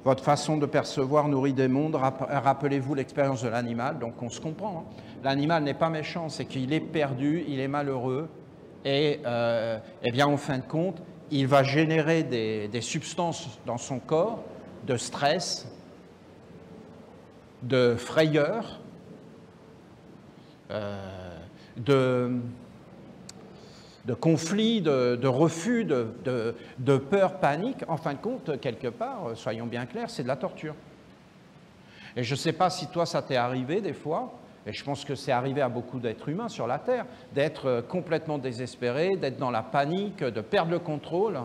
Votre façon de percevoir nourrit des mondes. Rappelez-vous l'expérience de l'animal, donc on se comprend. Hein. L'animal n'est pas méchant, c'est qu'il est perdu, il est malheureux, et eh bien, en fin de compte, il va générer des substances dans son corps de stress, de frayeur, de conflit, de refus, de peur, panique. En fin de compte, quelque part, soyons bien clairs, c'est de la torture. Et je ne sais pas si toi, ça t'est arrivé des fois, et je pense que c'est arrivé à beaucoup d'êtres humains sur la Terre, d'être complètement désespéré, d'être dans la panique, de perdre le contrôle,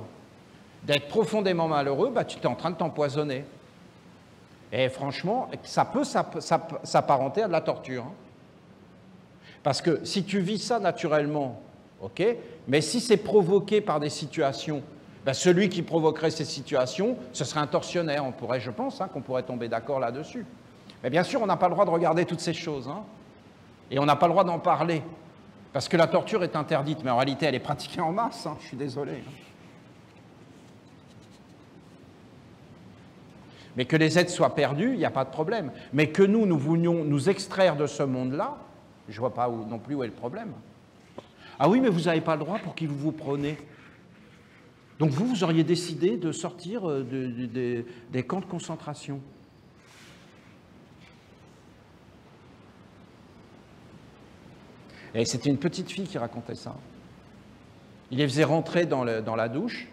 d'être profondément malheureux, bah, tu es en train de t'empoisonner. Et franchement, ça peut s'apparenter à de la torture. Hein. Parce que si tu vis ça naturellement, ok, mais si c'est provoqué par des situations, ben celui qui provoquerait ces situations, ce serait un tortionnaire. On pourrait, je pense, hein, qu'on pourrait tomber d'accord là-dessus. Mais bien sûr, on n'a pas le droit de regarder toutes ces choses. Hein, et on n'a pas le droit d'en parler. Parce que la torture est interdite, mais en réalité, elle est pratiquée en masse. Hein, je suis désolé. Mais que les êtres soient perdus, il n'y a pas de problème. Mais que nous voulions nous extraire de ce monde-là, je ne vois pas non plus où est le problème. Ah oui, mais vous n'avez pas le droit pour qui vous prenez. Donc vous auriez décidé de sortir des camps de concentration. Et c'était une petite fille qui racontait ça. Il les faisait rentrer dans la douche.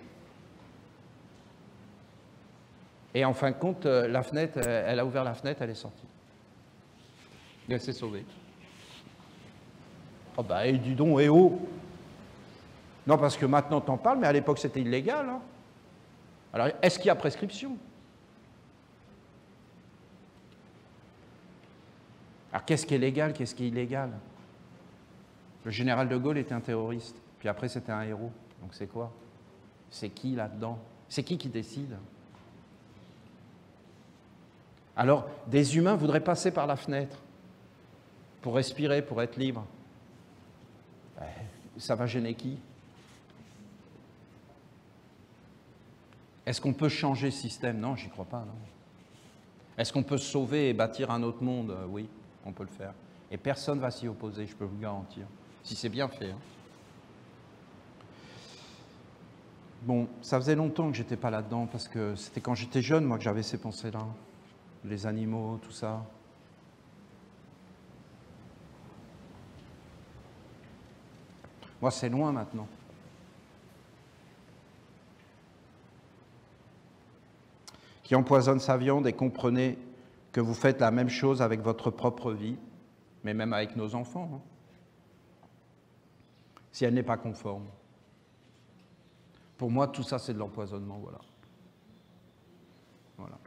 Et en fin de compte, la fenêtre, elle a ouvert la fenêtre, elle est sortie. Et elle s'est sauvée. Oh bah, et dis donc, eh oh! Non, parce que maintenant t'en parles, mais à l'époque c'était illégal. Hein. Alors, est-ce qu'il y a prescription? Alors, qu'est-ce qui est légal, qu'est-ce qui est illégal? Le général de Gaulle était un terroriste, puis après c'était un héros. Donc c'est quoi? C'est qui là-dedans? C'est qui décide? Alors, des humains voudraient passer par la fenêtre pour respirer, pour être libres. Ça va gêner qui? Est-ce qu'on peut changer le système? Non, j'y crois pas. Non. Est-ce qu'on peut se sauver et bâtir un autre monde? Oui, on peut le faire. Et personne ne va s'y opposer, je peux vous le garantir, si c'est bien fait. Hein. Bon, ça faisait longtemps que j'étais pas là-dedans, parce que c'était quand j'étais jeune, moi, que j'avais ces pensées-là. Les animaux, tout ça. Moi, c'est loin maintenant. Qui empoisonne sa viande, et comprenez que vous faites la même chose avec votre propre vie, mais même avec nos enfants, hein, si elle n'est pas conforme. Pour moi, tout ça, c'est de l'empoisonnement, voilà. Voilà.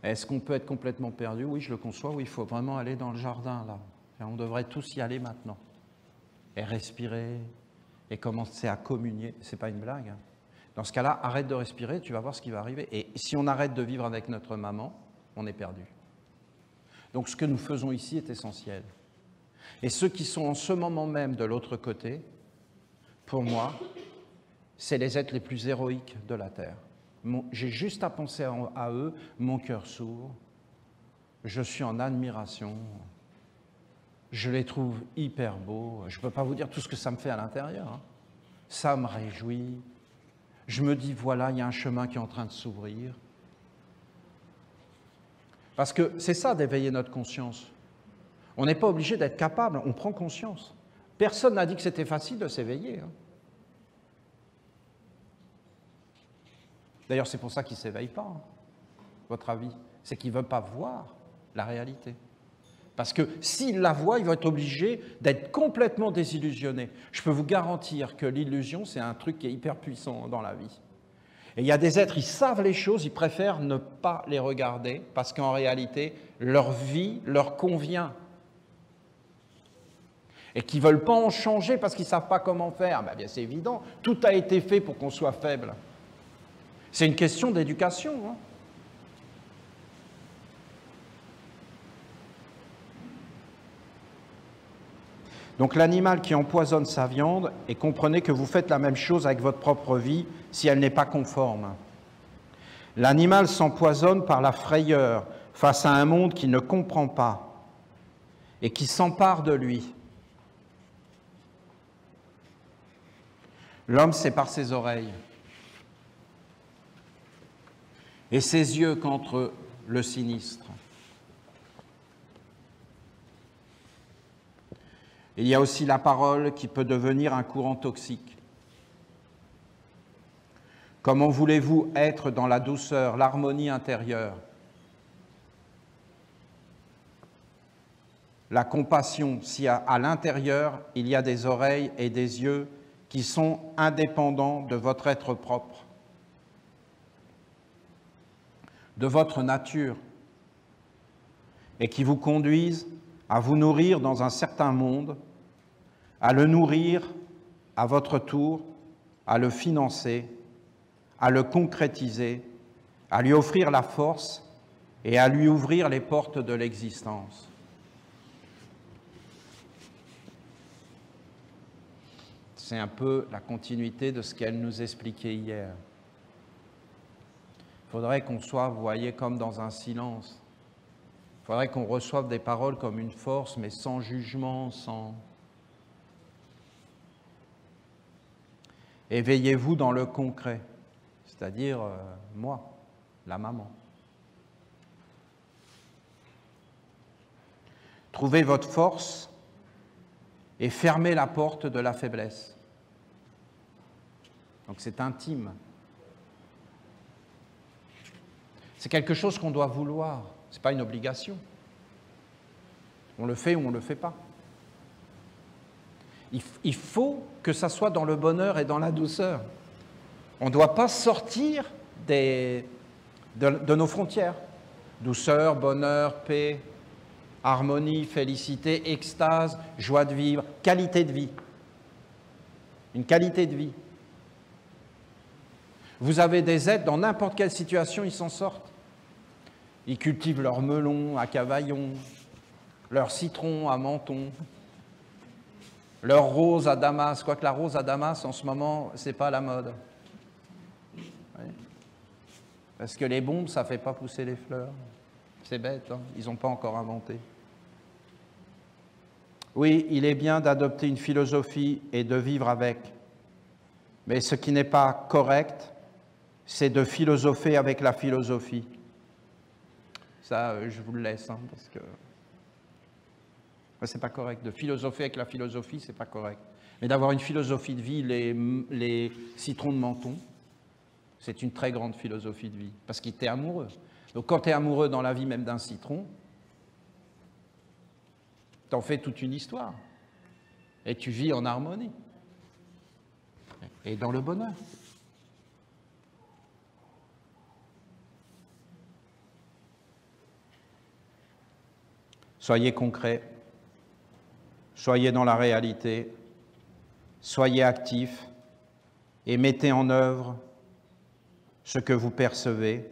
Est-ce qu'on peut être complètement perdu? Oui, je le conçois. Oui, il faut vraiment aller dans le jardin, là. Et on devrait tous y aller maintenant. Et respirer, et commencer à communier. Ce n'est pas une blague. Hein. Dans ce cas-là, arrête de respirer, tu vas voir ce qui va arriver. Et si on arrête de vivre avec notre maman, on est perdu. Donc ce que nous faisons ici est essentiel. Et ceux qui sont en ce moment même de l'autre côté, pour moi, c'est les êtres les plus héroïques de la Terre. J'ai juste à penser à eux, mon cœur s'ouvre, je suis en admiration, je les trouve hyper beaux, je ne peux pas vous dire tout ce que ça me fait à l'intérieur, hein. Ça me réjouit, je me dis voilà, il y a un chemin qui est en train de s'ouvrir. Parce que c'est ça d'éveiller notre conscience. On n'est pas obligé d'être capable, on prend conscience. Personne n'a dit que c'était facile de s'éveiller, hein. D'ailleurs, c'est pour ça qu'ils ne s'éveillent pas, hein, votre avis. C'est qu'ils ne veulent pas voir la réalité. Parce que s'ils la voient, ils vont être obligés d'être complètement désillusionnés. Je peux vous garantir que l'illusion, c'est un truc qui est hyper puissant dans la vie. Et il y a des êtres, ils savent les choses, ils préfèrent ne pas les regarder, parce qu'en réalité, leur vie leur convient. Et qu'ils ne veulent pas en changer parce qu'ils ne savent pas comment faire. Ben bien, c'est évident, tout a été fait pour qu'on soit faible. C'est une question d'éducation, hein. Donc l'animal qui empoisonne sa viande, et comprenez que vous faites la même chose avec votre propre vie si elle n'est pas conforme. L'animal s'empoisonne par la frayeur face à un monde qui ne comprend pas et qui s'empare de lui. L'homme, c'est par ses oreilles et ses yeux contre le sinistre. Il y a aussi la parole qui peut devenir un courant toxique. Comment voulez-vous être dans la douceur, l'harmonie intérieure, la compassion, si à l'intérieur il y a des oreilles et des yeux qui sont indépendants de votre être propre, de votre nature, et qui vous conduisent à vous nourrir dans un certain monde, à le nourrir à votre tour, à le financer, à le concrétiser, à lui offrir la force et à lui ouvrir les portes de l'existence. C'est un peu la continuité de ce qu'elle nous expliquait hier. Il faudrait qu'on soit, vous voyez, comme dans un silence. Il faudrait qu'on reçoive des paroles comme une force, mais sans jugement, sans... Éveillez-vous dans le concret, c'est-à-dire moi, la maman. Trouvez votre force et fermez la porte de la faiblesse. Donc c'est intime. C'est quelque chose qu'on doit vouloir, ce n'est pas une obligation. On le fait ou on ne le fait pas. Il faut que ça soit dans le bonheur et dans la douceur. On ne doit pas sortir de nos frontières. Douceur, bonheur, paix, harmonie, félicité, extase, joie de vivre, qualité de vie. Une qualité de vie. Vous avez des êtres, dans n'importe quelle situation, ils s'en sortent. Ils cultivent leur melon à Cavaillon, leur citron à Menton, leur rose à Damas, quoique la rose à Damas, en ce moment, ce n'est pas à la mode. Oui. Parce que les bombes, ça ne fait pas pousser les fleurs. C'est bête, hein, ils n'ont pas encore inventé. Oui, il est bien d'adopter une philosophie et de vivre avec. Mais ce qui n'est pas correct, c'est de philosopher avec la philosophie. Ça, je vous le laisse, hein, parce que... C'est pas correct. De philosopher avec la philosophie, c'est pas correct. Mais d'avoir une philosophie de vie, les citrons de Menton, c'est une très grande philosophie de vie, parce qu'il t'est amoureux. Donc quand tu es amoureux dans la vie même d'un citron, t'en fais toute une histoire. Et tu vis en harmonie. Et dans le bonheur. Soyez concrets. Soyez dans la réalité, soyez actifs et mettez en œuvre ce que vous percevez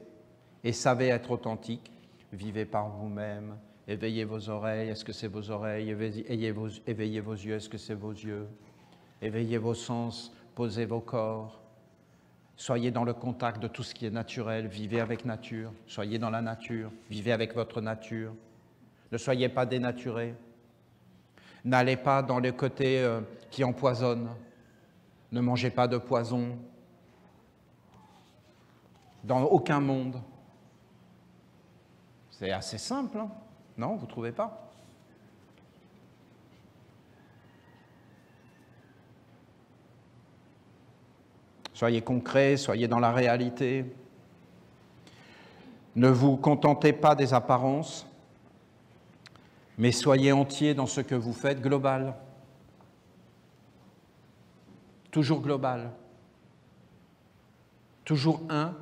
et savez être authentique. Vivez par vous-même, éveillez vos oreilles, est-ce que c'est vos oreilles? Éveillez vos yeux, est-ce que c'est vos yeux? Éveillez vos sens, posez vos corps. Soyez dans le contact de tout ce qui est naturel, vivez avec nature, soyez dans la nature, vivez avec votre nature. Ne soyez pas dénaturés. N'allez pas dans les côtés qui empoisonnent. Ne mangez pas de poison. Dans aucun monde. C'est assez simple, hein? Non, vous ne trouvez pas? Soyez concrets, soyez dans la réalité. Ne vous contentez pas des apparences. Mais soyez entier dans ce que vous faites, global. Toujours global. Toujours un,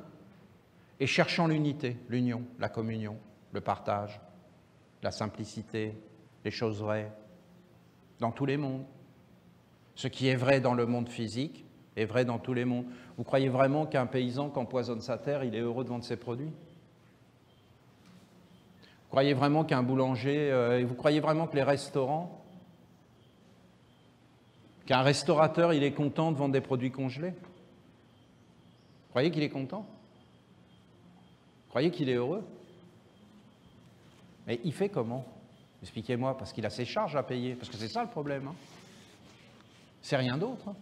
et cherchant l'unité, l'union, la communion, le partage, la simplicité, les choses vraies, dans tous les mondes. Ce qui est vrai dans le monde physique est vrai dans tous les mondes. Vous croyez vraiment qu'un paysan qui empoisonne sa terre, il est heureux de vendre ses produits? Vous croyez vraiment qu'un boulanger, vous croyez vraiment que les restaurants, qu'un restaurateur, il est content de vendre des produits congelés? Vous croyez qu'il est content? Vous croyez qu'il est heureux? Mais il fait comment? Expliquez-moi, parce qu'il a ses charges à payer, parce que c'est ça le problème. Hein. C'est rien d'autre. Hein.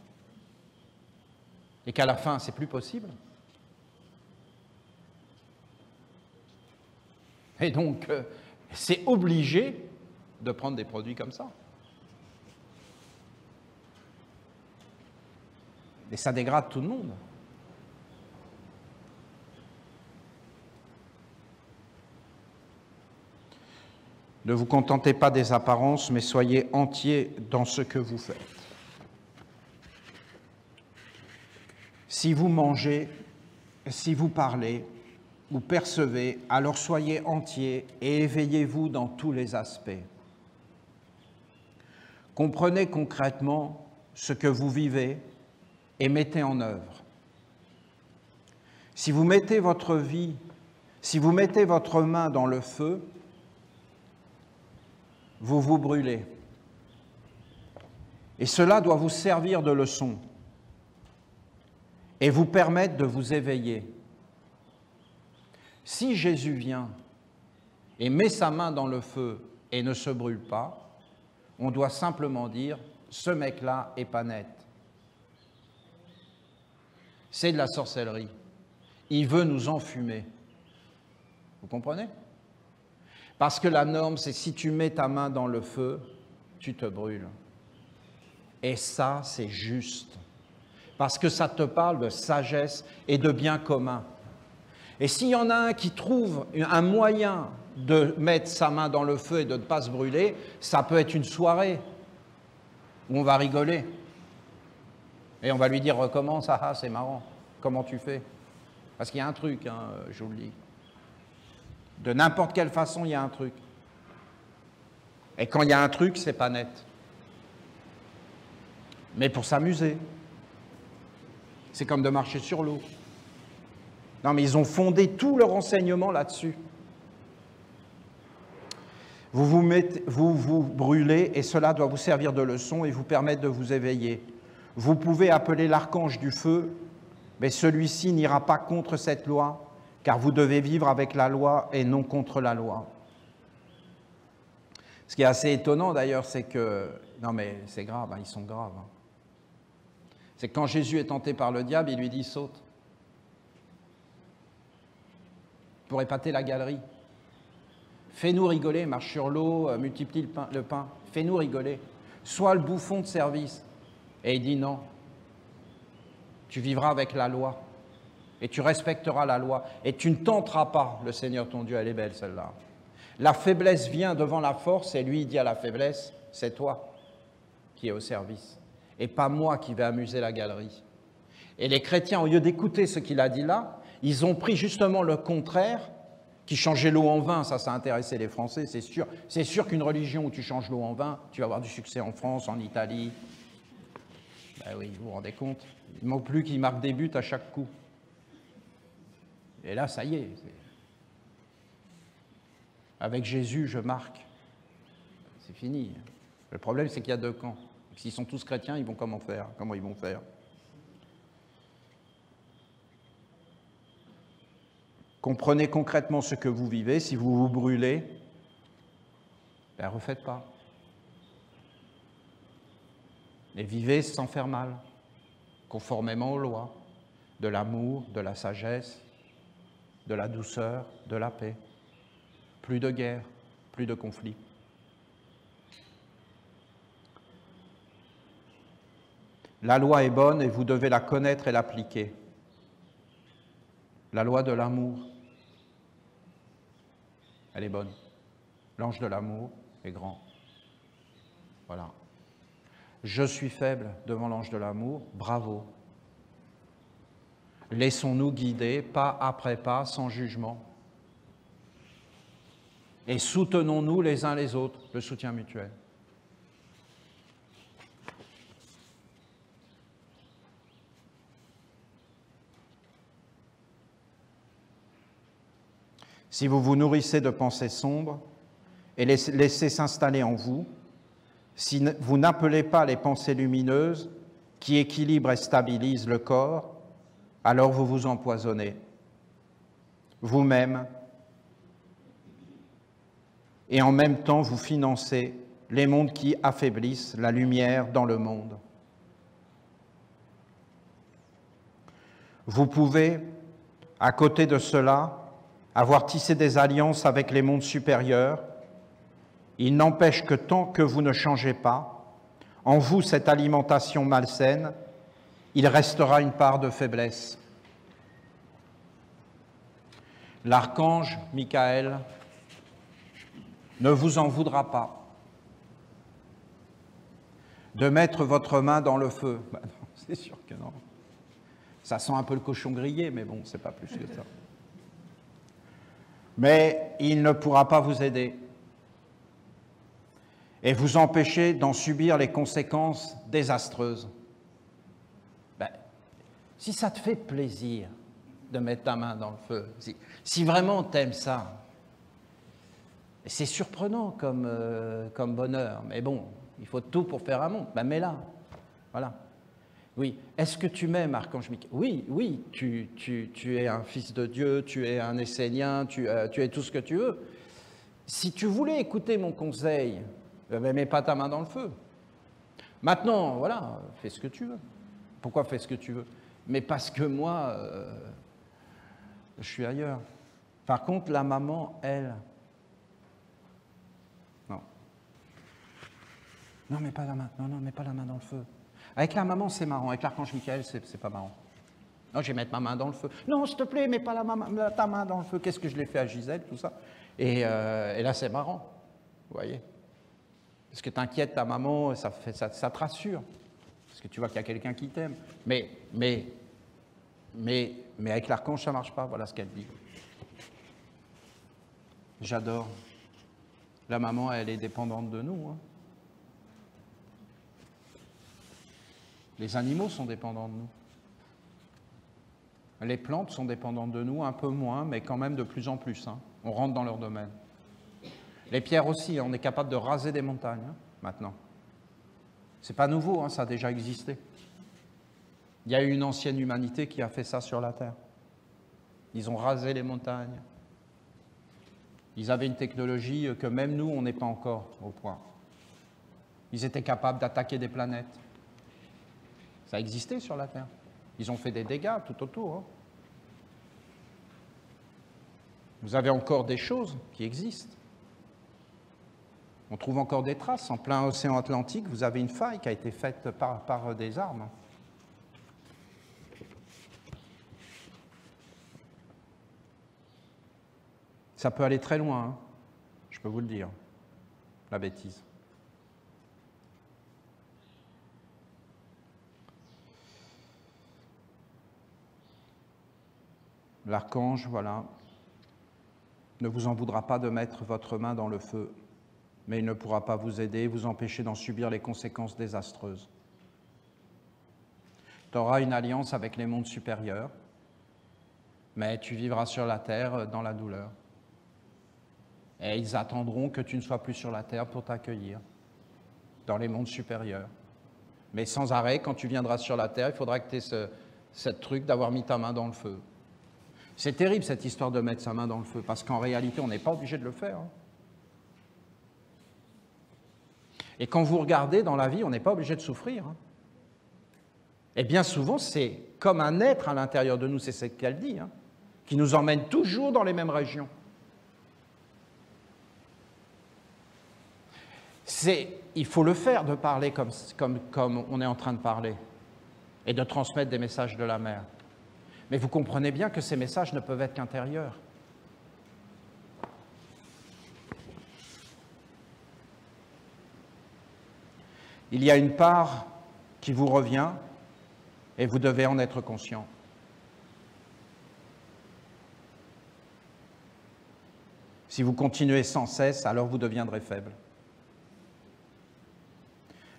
Et qu'à la fin, c'est plus possible. Et donc, c'est obligé de prendre des produits comme ça. Et ça dégrade tout le monde. Ne vous contentez pas des apparences, mais soyez entiers dans ce que vous faites. Si vous mangez, si vous parlez, ou percevez, alors soyez entiers et éveillez-vous dans tous les aspects. Comprenez concrètement ce que vous vivez et mettez en œuvre. Si vous mettez votre vie, si vous mettez votre main dans le feu, vous vous brûlez. Et cela doit vous servir de leçon et vous permettre de vous éveiller. Si Jésus vient et met sa main dans le feu et ne se brûle pas, on doit simplement dire « ce mec-là est pas net ». C'est de la sorcellerie. Il veut nous enfumer. Vous comprenez? Parce que la norme, c'est si tu mets ta main dans le feu, tu te brûles. Et ça, c'est juste. Parce que ça te parle de sagesse et de bien commun. Et s'il y en a un qui trouve un moyen de mettre sa main dans le feu et de ne pas se brûler, ça peut être une soirée où on va rigoler. Et on va lui dire « recommence, ah c'est marrant, comment tu fais ?» Parce qu'il y a un truc, hein, je vous le dis. De n'importe quelle façon, il y a un truc. Et quand il y a un truc, c'est pas net. Mais pour s'amuser. C'est comme de marcher sur l'eau. Non, mais ils ont fondé tout leur enseignement là-dessus. Vous vous brûlez et cela doit vous servir de leçon et vous permettre de vous éveiller. Vous pouvez appeler l'archange du feu, mais celui-ci n'ira pas contre cette loi, car vous devez vivre avec la loi et non contre la loi. Ce qui est assez étonnant d'ailleurs, c'est que... Non mais c'est grave, hein, ils sont graves. Hein. C'est que quand Jésus est tenté par le diable, il lui dit « saute ». Pour épater la galerie. Fais-nous rigoler, marche sur l'eau, multiplie le pain. Fais-nous rigoler. Sois le bouffon de service. Et il dit non. Tu vivras avec la loi. Et tu respecteras la loi. Et tu ne tenteras pas le Seigneur ton Dieu. Elle est belle celle-là. La faiblesse vient devant la force et lui il dit à la faiblesse, c'est toi qui es au service. Et pas moi qui vais amuser la galerie. Et les chrétiens, au lieu d'écouter ce qu'il a dit là, ils ont pris justement le contraire, qui changeait l'eau en vin, ça a intéressé les Français, c'est sûr. C'est sûr qu'une religion où tu changes l'eau en vin, tu vas avoir du succès en France, en Italie. Ben oui, vous vous rendez compte? Il ne manque plus qu'ils marquent des buts à chaque coup. Et là, ça y est. Avec Jésus, je marque. C'est fini. Le problème, c'est qu'il y a deux camps. S'ils sont tous chrétiens, ils vont comment faire? Comment ils vont faire? Comprenez concrètement ce que vous vivez. Si vous vous brûlez, ben refaites pas. Et vivez sans faire mal, conformément aux lois, de l'amour, de la sagesse, de la douceur, de la paix. Plus de guerre, plus de conflits. La loi est bonne et vous devez la connaître et l'appliquer. La loi de l'amour, elle est bonne. L'ange de l'amour est grand. Voilà. Je suis faible devant l'ange de l'amour, bravo. Laissons-nous guider, pas après pas, sans jugement. Et soutenons-nous les uns les autres, le soutien mutuel. Si vous vous nourrissez de pensées sombres et les laissez s'installer en vous, si vous n'appelez pas les pensées lumineuses qui équilibrent et stabilisent le corps, alors vous vous empoisonnez, vous-même, et en même temps vous financez les mondes qui affaiblissent la lumière dans le monde. Vous pouvez, à côté de cela, avoir tissé des alliances avec les mondes supérieurs. Il n'empêche que tant que vous ne changez pas, en vous cette alimentation malsaine, il restera une part de faiblesse. L'archange Michael ne vous en voudra pas de mettre votre main dans le feu. Ben non, c'est sûr que non. Ça sent un peu le cochon grillé, mais bon, c'est pas plus que ça. Mais il ne pourra pas vous aider et vous empêcher d'en subir les conséquences désastreuses. Ben, si ça te fait plaisir de mettre ta main dans le feu, si vraiment t'aimes ça, c'est surprenant comme bonheur, mais bon, il faut tout pour faire un monde, ben mets-la, voilà. Oui, est-ce que tu m'aimes, Archange Michael? Oui, oui, tu es un fils de Dieu, tu es un Essénien, tu es tout ce que tu veux. Si tu voulais écouter mon conseil, ben, mets pas ta main dans le feu. Maintenant, voilà, fais ce que tu veux. Pourquoi fais ce que tu veux? Mais parce que moi, je suis ailleurs. Par contre, la maman, elle... Non. Non, mets pas la main, non, mets pas la main dans le feu. Avec la maman, c'est marrant. Avec l'archange Michael, c'est pas marrant. Non, je vais mettre ma main dans le feu. Non, s'il te plaît, mets pas ta main dans le feu. Qu'est-ce que je l'ai fait à Gisèle, tout ça. Et là, c'est marrant. Vous voyez? Parce que t'inquiètes ta maman, ça te rassure. Parce que tu vois qu'il y a quelqu'un qui t'aime. Mais avec l'archange, ça ne marche pas. Voilà ce qu'elle dit. J'adore. La maman, elle est dépendante de nous. Hein. Les animaux sont dépendants de nous. Les plantes sont dépendantes de nous, un peu moins, mais quand même de plus en plus. Hein. On rentre dans leur domaine. Les pierres aussi, on est capable de raser des montagnes, hein, maintenant. C'est pas nouveau, hein, ça a déjà existé. Il y a eu une ancienne humanité qui a fait ça sur la Terre. Ils ont rasé les montagnes. Ils avaient une technologie que même nous, on n'est pas encore au point. Ils étaient capables d'attaquer des planètes. Ça existait sur la Terre. Ils ont fait des dégâts tout autour. Hein. Vous avez encore des choses qui existent. On trouve encore des traces. En plein océan Atlantique, vous avez une faille qui a été faite par des armes. Ça peut aller très loin, hein. Je peux vous le dire, la bêtise. L'archange, voilà, ne vous en voudra pas de mettre votre main dans le feu, mais il ne pourra pas vous aider, vous empêcher d'en subir les conséquences désastreuses. Tu auras une alliance avec les mondes supérieurs, mais tu vivras sur la terre dans la douleur. Et ils attendront que tu ne sois plus sur la terre pour t'accueillir dans les mondes supérieurs. Mais sans arrêt, quand tu viendras sur la terre, il faudra que tu aies ce truc d'avoir mis ta main dans le feu. C'est terrible cette histoire de mettre sa main dans le feu, parce qu'en réalité, on n'est pas obligé de le faire. Hein. Et quand vous regardez dans la vie, on n'est pas obligé de souffrir. Hein. Et bien souvent, c'est comme un être à l'intérieur de nous, c'est ce qu'elle dit, hein, qui nous emmène toujours dans les mêmes régions. Il faut le faire, de parler comme on est en train de parler, et de transmettre des messages de la mer. Mais vous comprenez bien que ces messages ne peuvent être qu'intérieurs. Il y a une part qui vous revient et vous devez en être conscient. Si vous continuez sans cesse, alors vous deviendrez faible.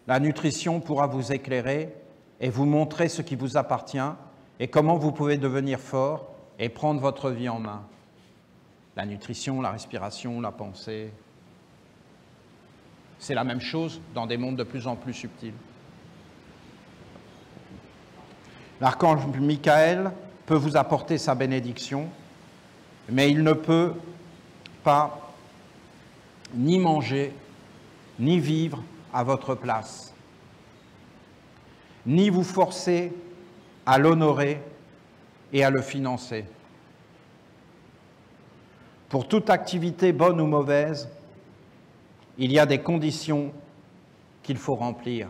La nutrition pourra vous éclairer et vous montrer ce qui vous appartient et comment vous pouvez devenir fort et prendre votre vie en main. La nutrition, la respiration, la pensée. C'est la même chose dans des mondes de plus en plus subtils. L'archange Michael peut vous apporter sa bénédiction, mais il ne peut pas ni manger, ni vivre à votre place, ni vous forcer à l'honorer et à le financer. Pour toute activité bonne ou mauvaise, il y a des conditions qu'il faut remplir.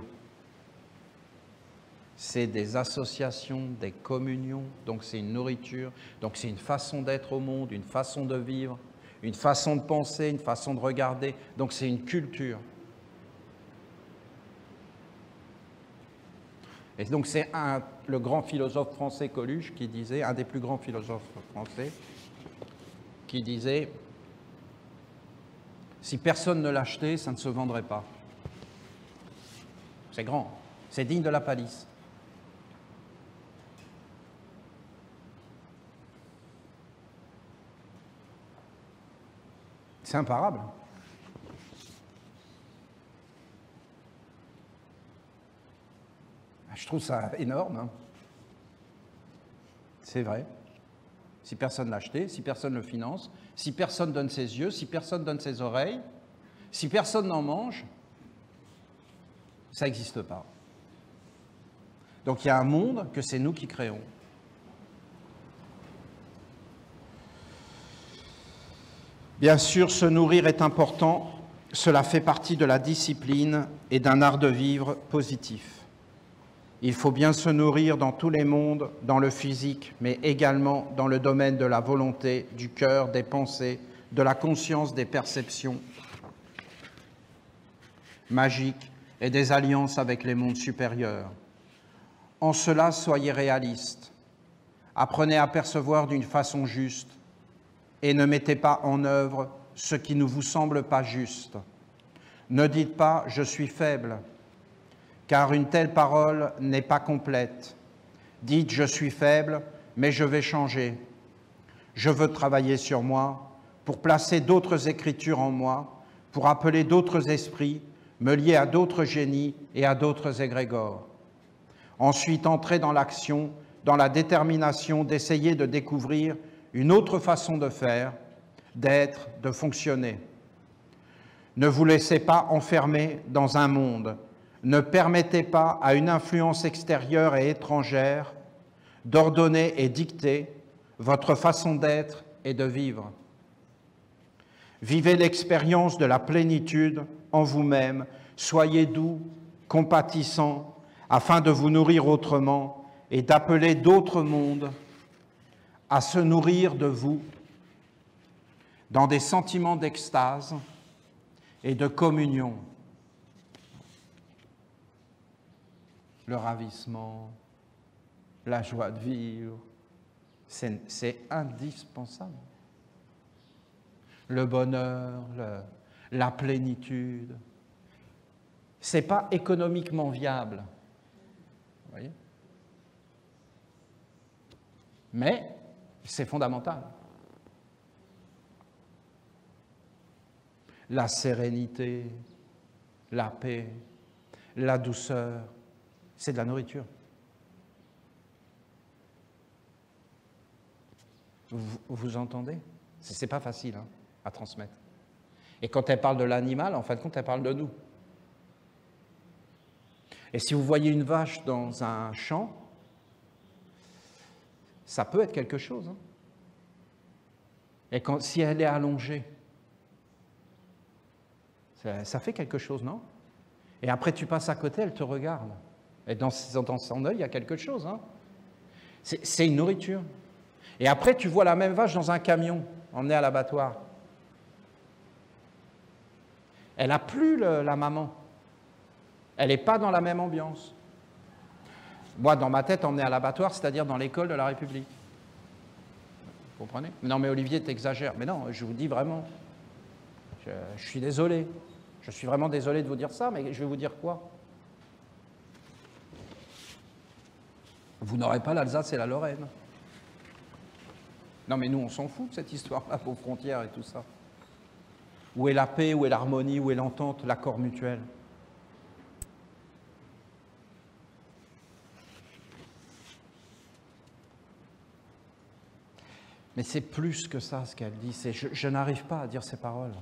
C'est des associations, des communions, donc c'est une nourriture, donc c'est une façon d'être au monde, une façon de vivre, une façon de penser, une façon de regarder, donc c'est une culture. Et donc c'est le grand philosophe français Coluche qui disait, un des plus grands philosophes français, qui disait « Si personne ne l'achetait, ça ne se vendrait pas. » C'est grand, c'est digne de la palisse. C'est imparable. Je trouve ça énorme. Hein. C'est vrai. Si personne ne l'achetait, si personne ne le finance, si personne donne ses yeux, si personne donne ses oreilles, si personne n'en mange, ça n'existe pas. Donc il y a un monde que c'est nous qui créons. Bien sûr, se nourrir est important, cela fait partie de la discipline et d'un art de vivre positif. Il faut bien se nourrir dans tous les mondes, dans le physique, mais également dans le domaine de la volonté, du cœur, des pensées, de la conscience, des perceptions magiques et des alliances avec les mondes supérieurs. En cela, soyez réalistes. Apprenez à percevoir d'une façon juste et ne mettez pas en œuvre ce qui ne vous semble pas juste. Ne dites pas « je suis faible », car une telle parole n'est pas complète. Dites « je suis faible, mais je vais changer. Je veux travailler sur moi pour placer d'autres écritures en moi, pour appeler d'autres esprits, me lier à d'autres génies et à d'autres égrégores. Ensuite, entrez dans l'action, dans la détermination d'essayer de découvrir une autre façon de faire, d'être, de fonctionner. Ne vous laissez pas enfermer dans un monde. Ne permettez pas à une influence extérieure et étrangère d'ordonner et dicter votre façon d'être et de vivre. Vivez l'expérience de la plénitude en vous-même. Soyez doux, compatissants, afin de vous nourrir autrement et d'appeler d'autres mondes à se nourrir de vous dans des sentiments d'extase et de communion. Le ravissement, la joie de vivre, c'est indispensable. Le bonheur, la plénitude, ce n'est pas économiquement viable, vous voyez? Mais c'est fondamental. La sérénité, la paix, la douceur, c'est de la nourriture. Vous entendez? C'est pas facile hein, à transmettre. Et quand elle parle de l'animal, en fin de compte, elle parle de nous. Et si vous voyez une vache dans un champ, ça peut être quelque chose. Hein. Et si elle est allongée, ça fait quelque chose, non? Et après, tu passes à côté, elle te regarde. Et dans son œil, il y a quelque chose. Hein. C'est une nourriture. Et après, tu vois la même vache dans un camion, emmenée à l'abattoir. Elle n'a plus la maman. Elle n'est pas dans la même ambiance. Moi, dans ma tête, emmenée à l'abattoir, c'est-à-dire dans l'école de la République. Vous comprenez? Non, mais Olivier, t'exagères. Mais non, je vous dis vraiment, je suis désolé. Je suis vraiment désolé de vous dire ça, mais je vais vous dire quoi? Vous n'aurez pas l'Alsace et la Lorraine. Non mais nous on s'en fout de cette histoire-là, vos frontières et tout ça. Où est la paix, où est l'harmonie, où est l'entente, l'accord mutuel? Mais c'est plus que ça ce qu'elle dit, je n'arrive pas à dire ces paroles.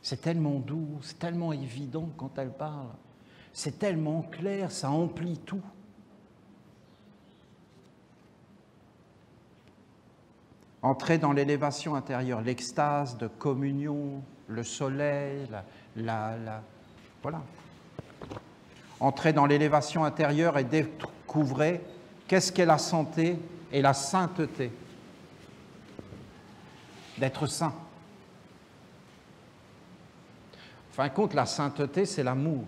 C'est tellement doux, c'est tellement évident quand elle parle, c'est tellement clair, ça emplit tout. Entrer dans l'élévation intérieure, l'extase de communion, le soleil, voilà. Entrer dans l'élévation intérieure et découvrir qu'est-ce qu'est la santé et la sainteté. D'être saint. En fin de compte, la sainteté, c'est l'amour.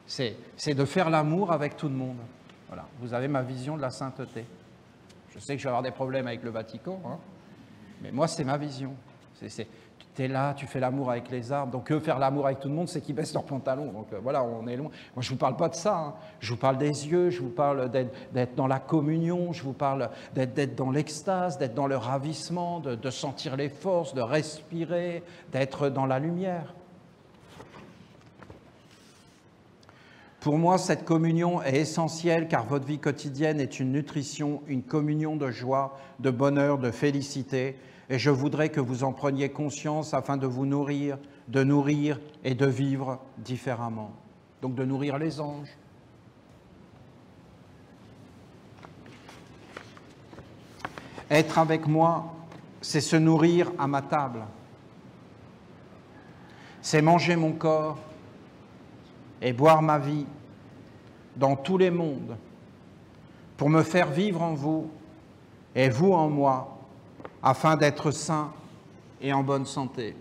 C'est de faire l'amour avec tout le monde. Voilà, vous avez ma vision de la sainteté. Je sais que je vais avoir des problèmes avec le Vatican, hein, mais moi, c'est ma vision. Tu es là, tu fais l'amour avec les arbres, donc faire l'amour avec tout le monde, c'est qu'ils baissent leurs pantalons. Donc voilà, on est loin. Moi, je ne vous parle pas de ça. Hein. Je vous parle des yeux, je vous parle d'être dans la communion, je vous parle d'être dans l'extase, d'être dans le ravissement, de sentir les forces, de respirer, d'être dans la lumière. Pour moi, cette communion est essentielle car votre vie quotidienne est une nutrition, une communion de joie, de bonheur, de félicité. Et je voudrais que vous en preniez conscience afin de vous nourrir et de vivre différemment. Donc de nourrir les anges. Être avec moi, c'est se nourrir à ma table. C'est manger mon corps et boire ma vie dans tous les mondes pour me faire vivre en vous et vous en moi, afin d'être sain et en bonne santé.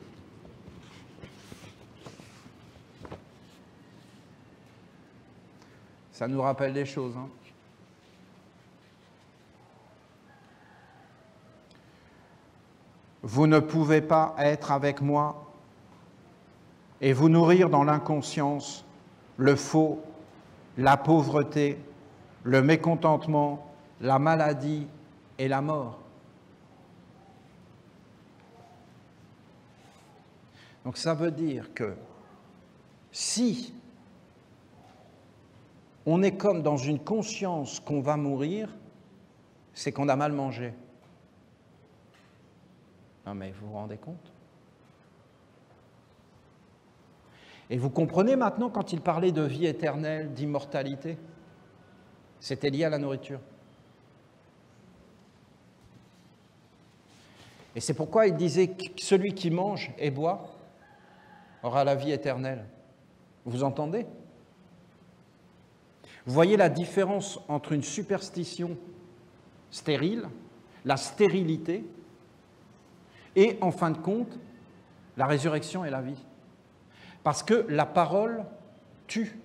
Ça nous rappelle des choses, hein. Vous ne pouvez pas être avec moi et vous nourrir dans l'inconscience, le faux, la pauvreté, le mécontentement, la maladie et la mort. Donc ça veut dire que si on est comme dans une conscience qu'on va mourir, c'est qu'on a mal mangé. Non mais vous vous rendez compte? Et vous comprenez maintenant quand il parlait de vie éternelle, d'immortalité, c'était lié à la nourriture. Et c'est pourquoi il disait que celui qui mange et boit aura la vie éternelle. Vous entendez? Vous voyez la différence entre une superstition stérile, la stérilité, et en fin de compte, la résurrection et la vie. Parce que la parole tue.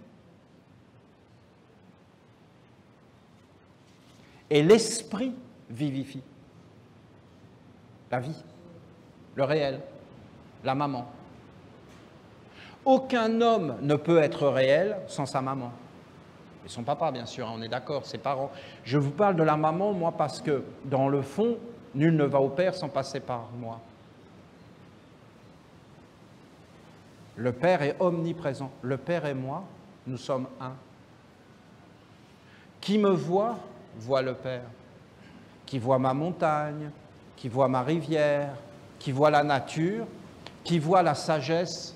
Et l'esprit vivifie. La vie, le réel, la maman. Aucun homme ne peut être réel sans sa maman. Et son papa, bien sûr, on est d'accord, ses parents. Je vous parle de la maman, moi, parce que, dans le fond, nul ne va au Père sans passer par moi. Le Père est omniprésent. Le Père et moi, nous sommes un. Qui me voit, voit le Père. Qui voit ma montagne, qui voit ma rivière, qui voit la nature, qui voit la sagesse,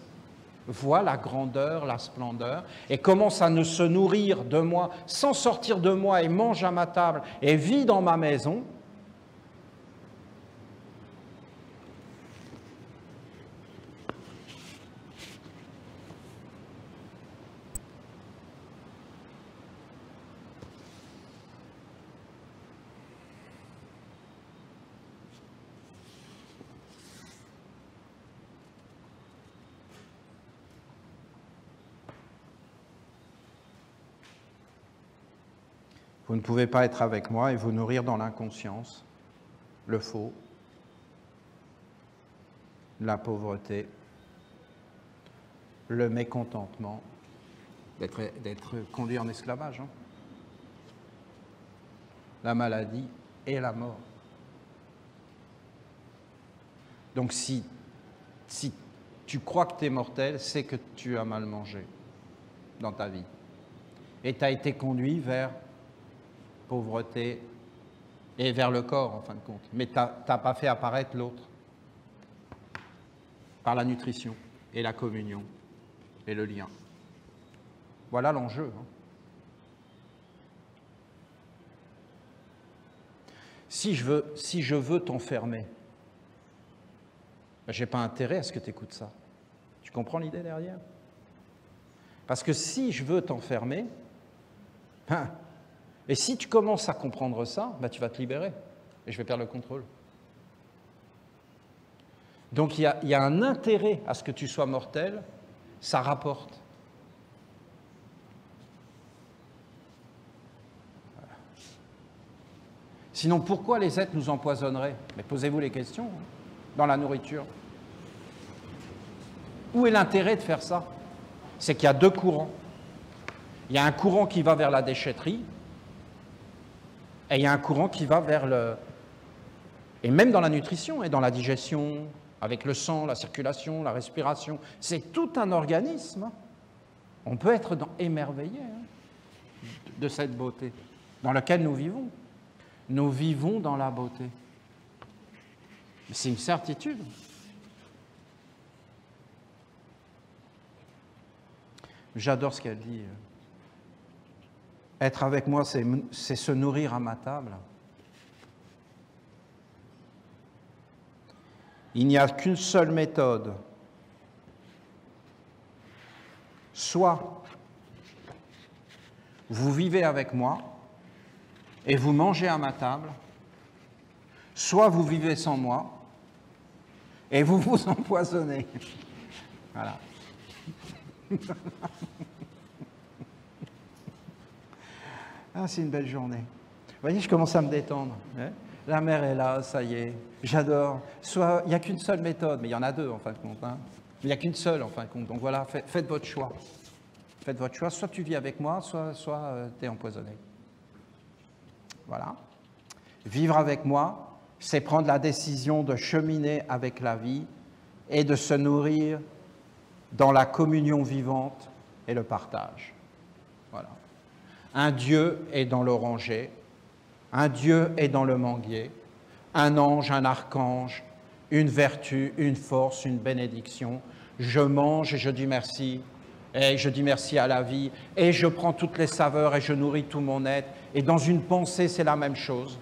voit la grandeur, la splendeur, et commence à ne se nourrir de moi, sans sortir de moi, et mange à ma table, et vit dans ma maison, vous ne pouvez pas être avec moi et vous nourrir dans l'inconscience, le faux, la pauvreté, le mécontentement, d'être conduit en esclavage, hein, la maladie et la mort. Donc si tu crois que tu es mortel, c'est que tu as mal mangé dans ta vie. Et tu as été conduit vers pauvreté et vers le corps, en fin de compte. Mais tu n'as pas fait apparaître l'autre par la nutrition et la communion et le lien. Voilà l'enjeu. Si je veux t'enfermer, ben, je n'ai pas intérêt à ce que tu écoutes ça. Tu comprends l'idée derrière? Parce que si je veux t'enfermer, ben, et si tu commences à comprendre ça, ben, tu vas te libérer et je vais perdre le contrôle. Donc il y a un intérêt à ce que tu sois mortel, ça rapporte. Voilà. Sinon, pourquoi les êtres nous empoisonneraient? Mais posez-vous les questions dans la nourriture. Où est l'intérêt de faire ça? C'est qu'il y a deux courants. Il y a un courant qui va vers la déchetterie et il y a un courant qui va vers le... Et même dans la nutrition et dans la digestion, avec le sang, la circulation, la respiration, c'est tout un organisme. On peut être émerveillé de cette beauté dans laquelle nous vivons. Nous vivons dans la beauté. C'est une certitude. J'adore ce qu'elle dit. Être avec moi, c'est se nourrir à ma table. Il n'y a qu'une seule méthode. Soit vous vivez avec moi et vous mangez à ma table, soit vous vivez sans moi et vous vous empoisonnez. Voilà. Ah, c'est une belle journée. Vous voyez, je commence à me détendre. Hein? La mer est là, ça y est, j'adore. Soit, il n'y a qu'une seule méthode, mais il y en a deux en fin de compte. Hein. Il n'y a qu'une seule en fin de compte. Donc voilà, faites votre choix. Faites votre choix. Soit tu vis avec moi, soit tu es empoisonné. Voilà. Vivre avec moi, c'est prendre la décision de cheminer avec la vie et de se nourrir dans la communion vivante et le partage. Voilà. Un Dieu est dans l'oranger, un Dieu est dans le manguier, un ange, un archange, une vertu, une force, une bénédiction. Je mange et je dis merci, et je dis merci à la vie, et je prends toutes les saveurs et je nourris tout mon être. Et dans une pensée, c'est la même chose.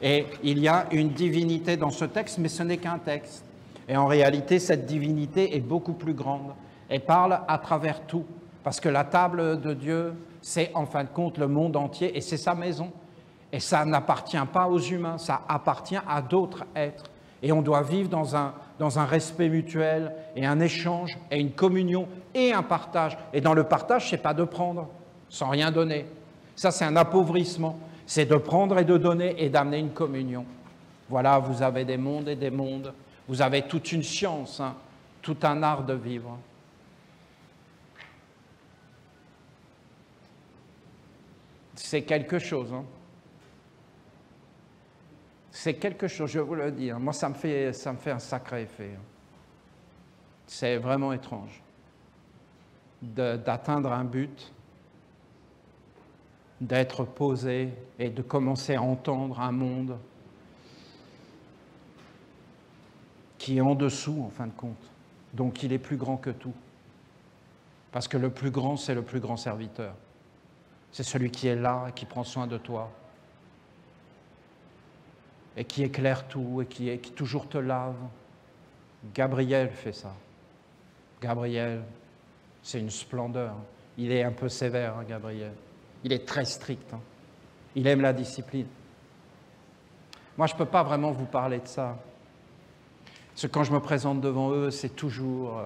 Et il y a une divinité dans ce texte, mais ce n'est qu'un texte. Et en réalité, cette divinité est beaucoup plus grande et parle à travers tout. Parce que la table de Dieu, c'est en fin de compte le monde entier et c'est sa maison. Et ça n'appartient pas aux humains, ça appartient à d'autres êtres. Et on doit vivre dans un respect mutuel et un échange et une communion et un partage. Et dans le partage, ce n'est pas de prendre sans rien donner. Ça, c'est un appauvrissement. C'est de prendre et de donner et d'amener une communion. Voilà, vous avez des mondes et des mondes. Vous avez toute une science, hein, tout un art de vivre. C'est quelque chose. Hein. C'est quelque chose, je vous le dis. Hein. Moi, ça me fait un sacré effet. Hein. C'est vraiment étrange d'atteindre un but, d'être posé et de commencer à entendre un monde qui est en dessous, en fin de compte. Donc, il est plus grand que tout. Parce que le plus grand, c'est le plus grand serviteur. C'est celui qui est là et qui prend soin de toi. Et qui éclaire tout et qui toujours te lave. Gabriel fait ça. Gabriel, c'est une splendeur. Il est un peu sévère, hein, Gabriel. Il est très strict. Hein. Il aime la discipline. Moi, je ne peux pas vraiment vous parler de ça. Parce que quand je me présente devant eux, c'est toujours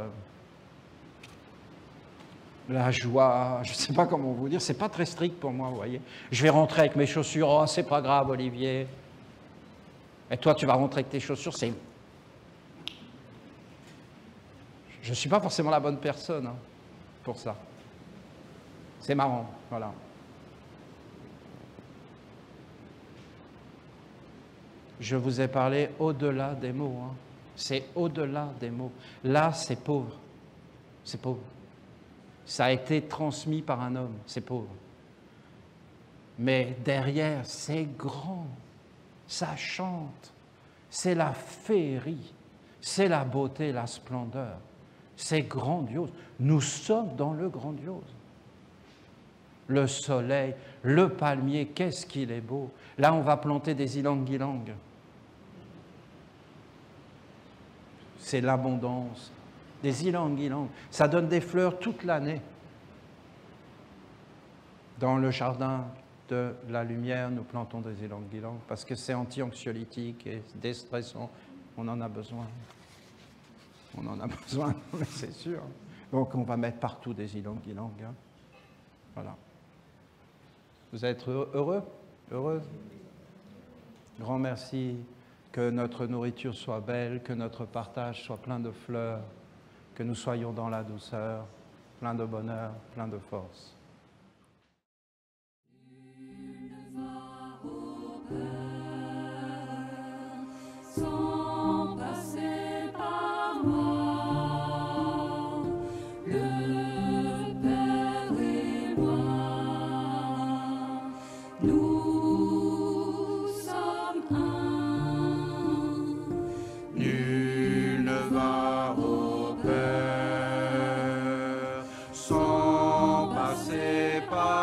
la joie, je ne sais pas comment vous dire, c'est pas très strict pour moi, vous voyez. Je vais rentrer avec mes chaussures, oh, c'est pas grave, Olivier. Et toi, tu vas rentrer avec tes chaussures, c'est... Je ne suis pas forcément la bonne personne hein, pour ça. C'est marrant, voilà. Je vous ai parlé au-delà des mots. Hein. C'est au-delà des mots. Là, c'est pauvre. C'est pauvre. Ça a été transmis par un homme, c'est pauvre. Mais derrière, c'est grand. Ça chante. C'est la féerie. C'est la beauté, la splendeur. C'est grandiose. Nous sommes dans le grandiose. Le soleil, le palmier, qu'est-ce qu'il est beau. Là, on va planter des ylang-ylang. C'est l'abondance. Des ylang-ylang. Ça donne des fleurs toute l'année. Dans le jardin de la lumière, nous plantons des ylang-ylang parce que c'est anti-anxiolytique et déstressant. On en a besoin. On en a besoin, mais c'est sûr. Donc on va mettre partout des ylang-ylang. Hein. Voilà. Vous êtes heureux? Heureuse? Grand merci. Que notre nourriture soit belle, que notre partage soit plein de fleurs, que nous soyons dans la douceur, plein de bonheur, plein de force.
Sans passer par moi, le Père et moi, nous sommes un.
Nul ne va au Père sans passer par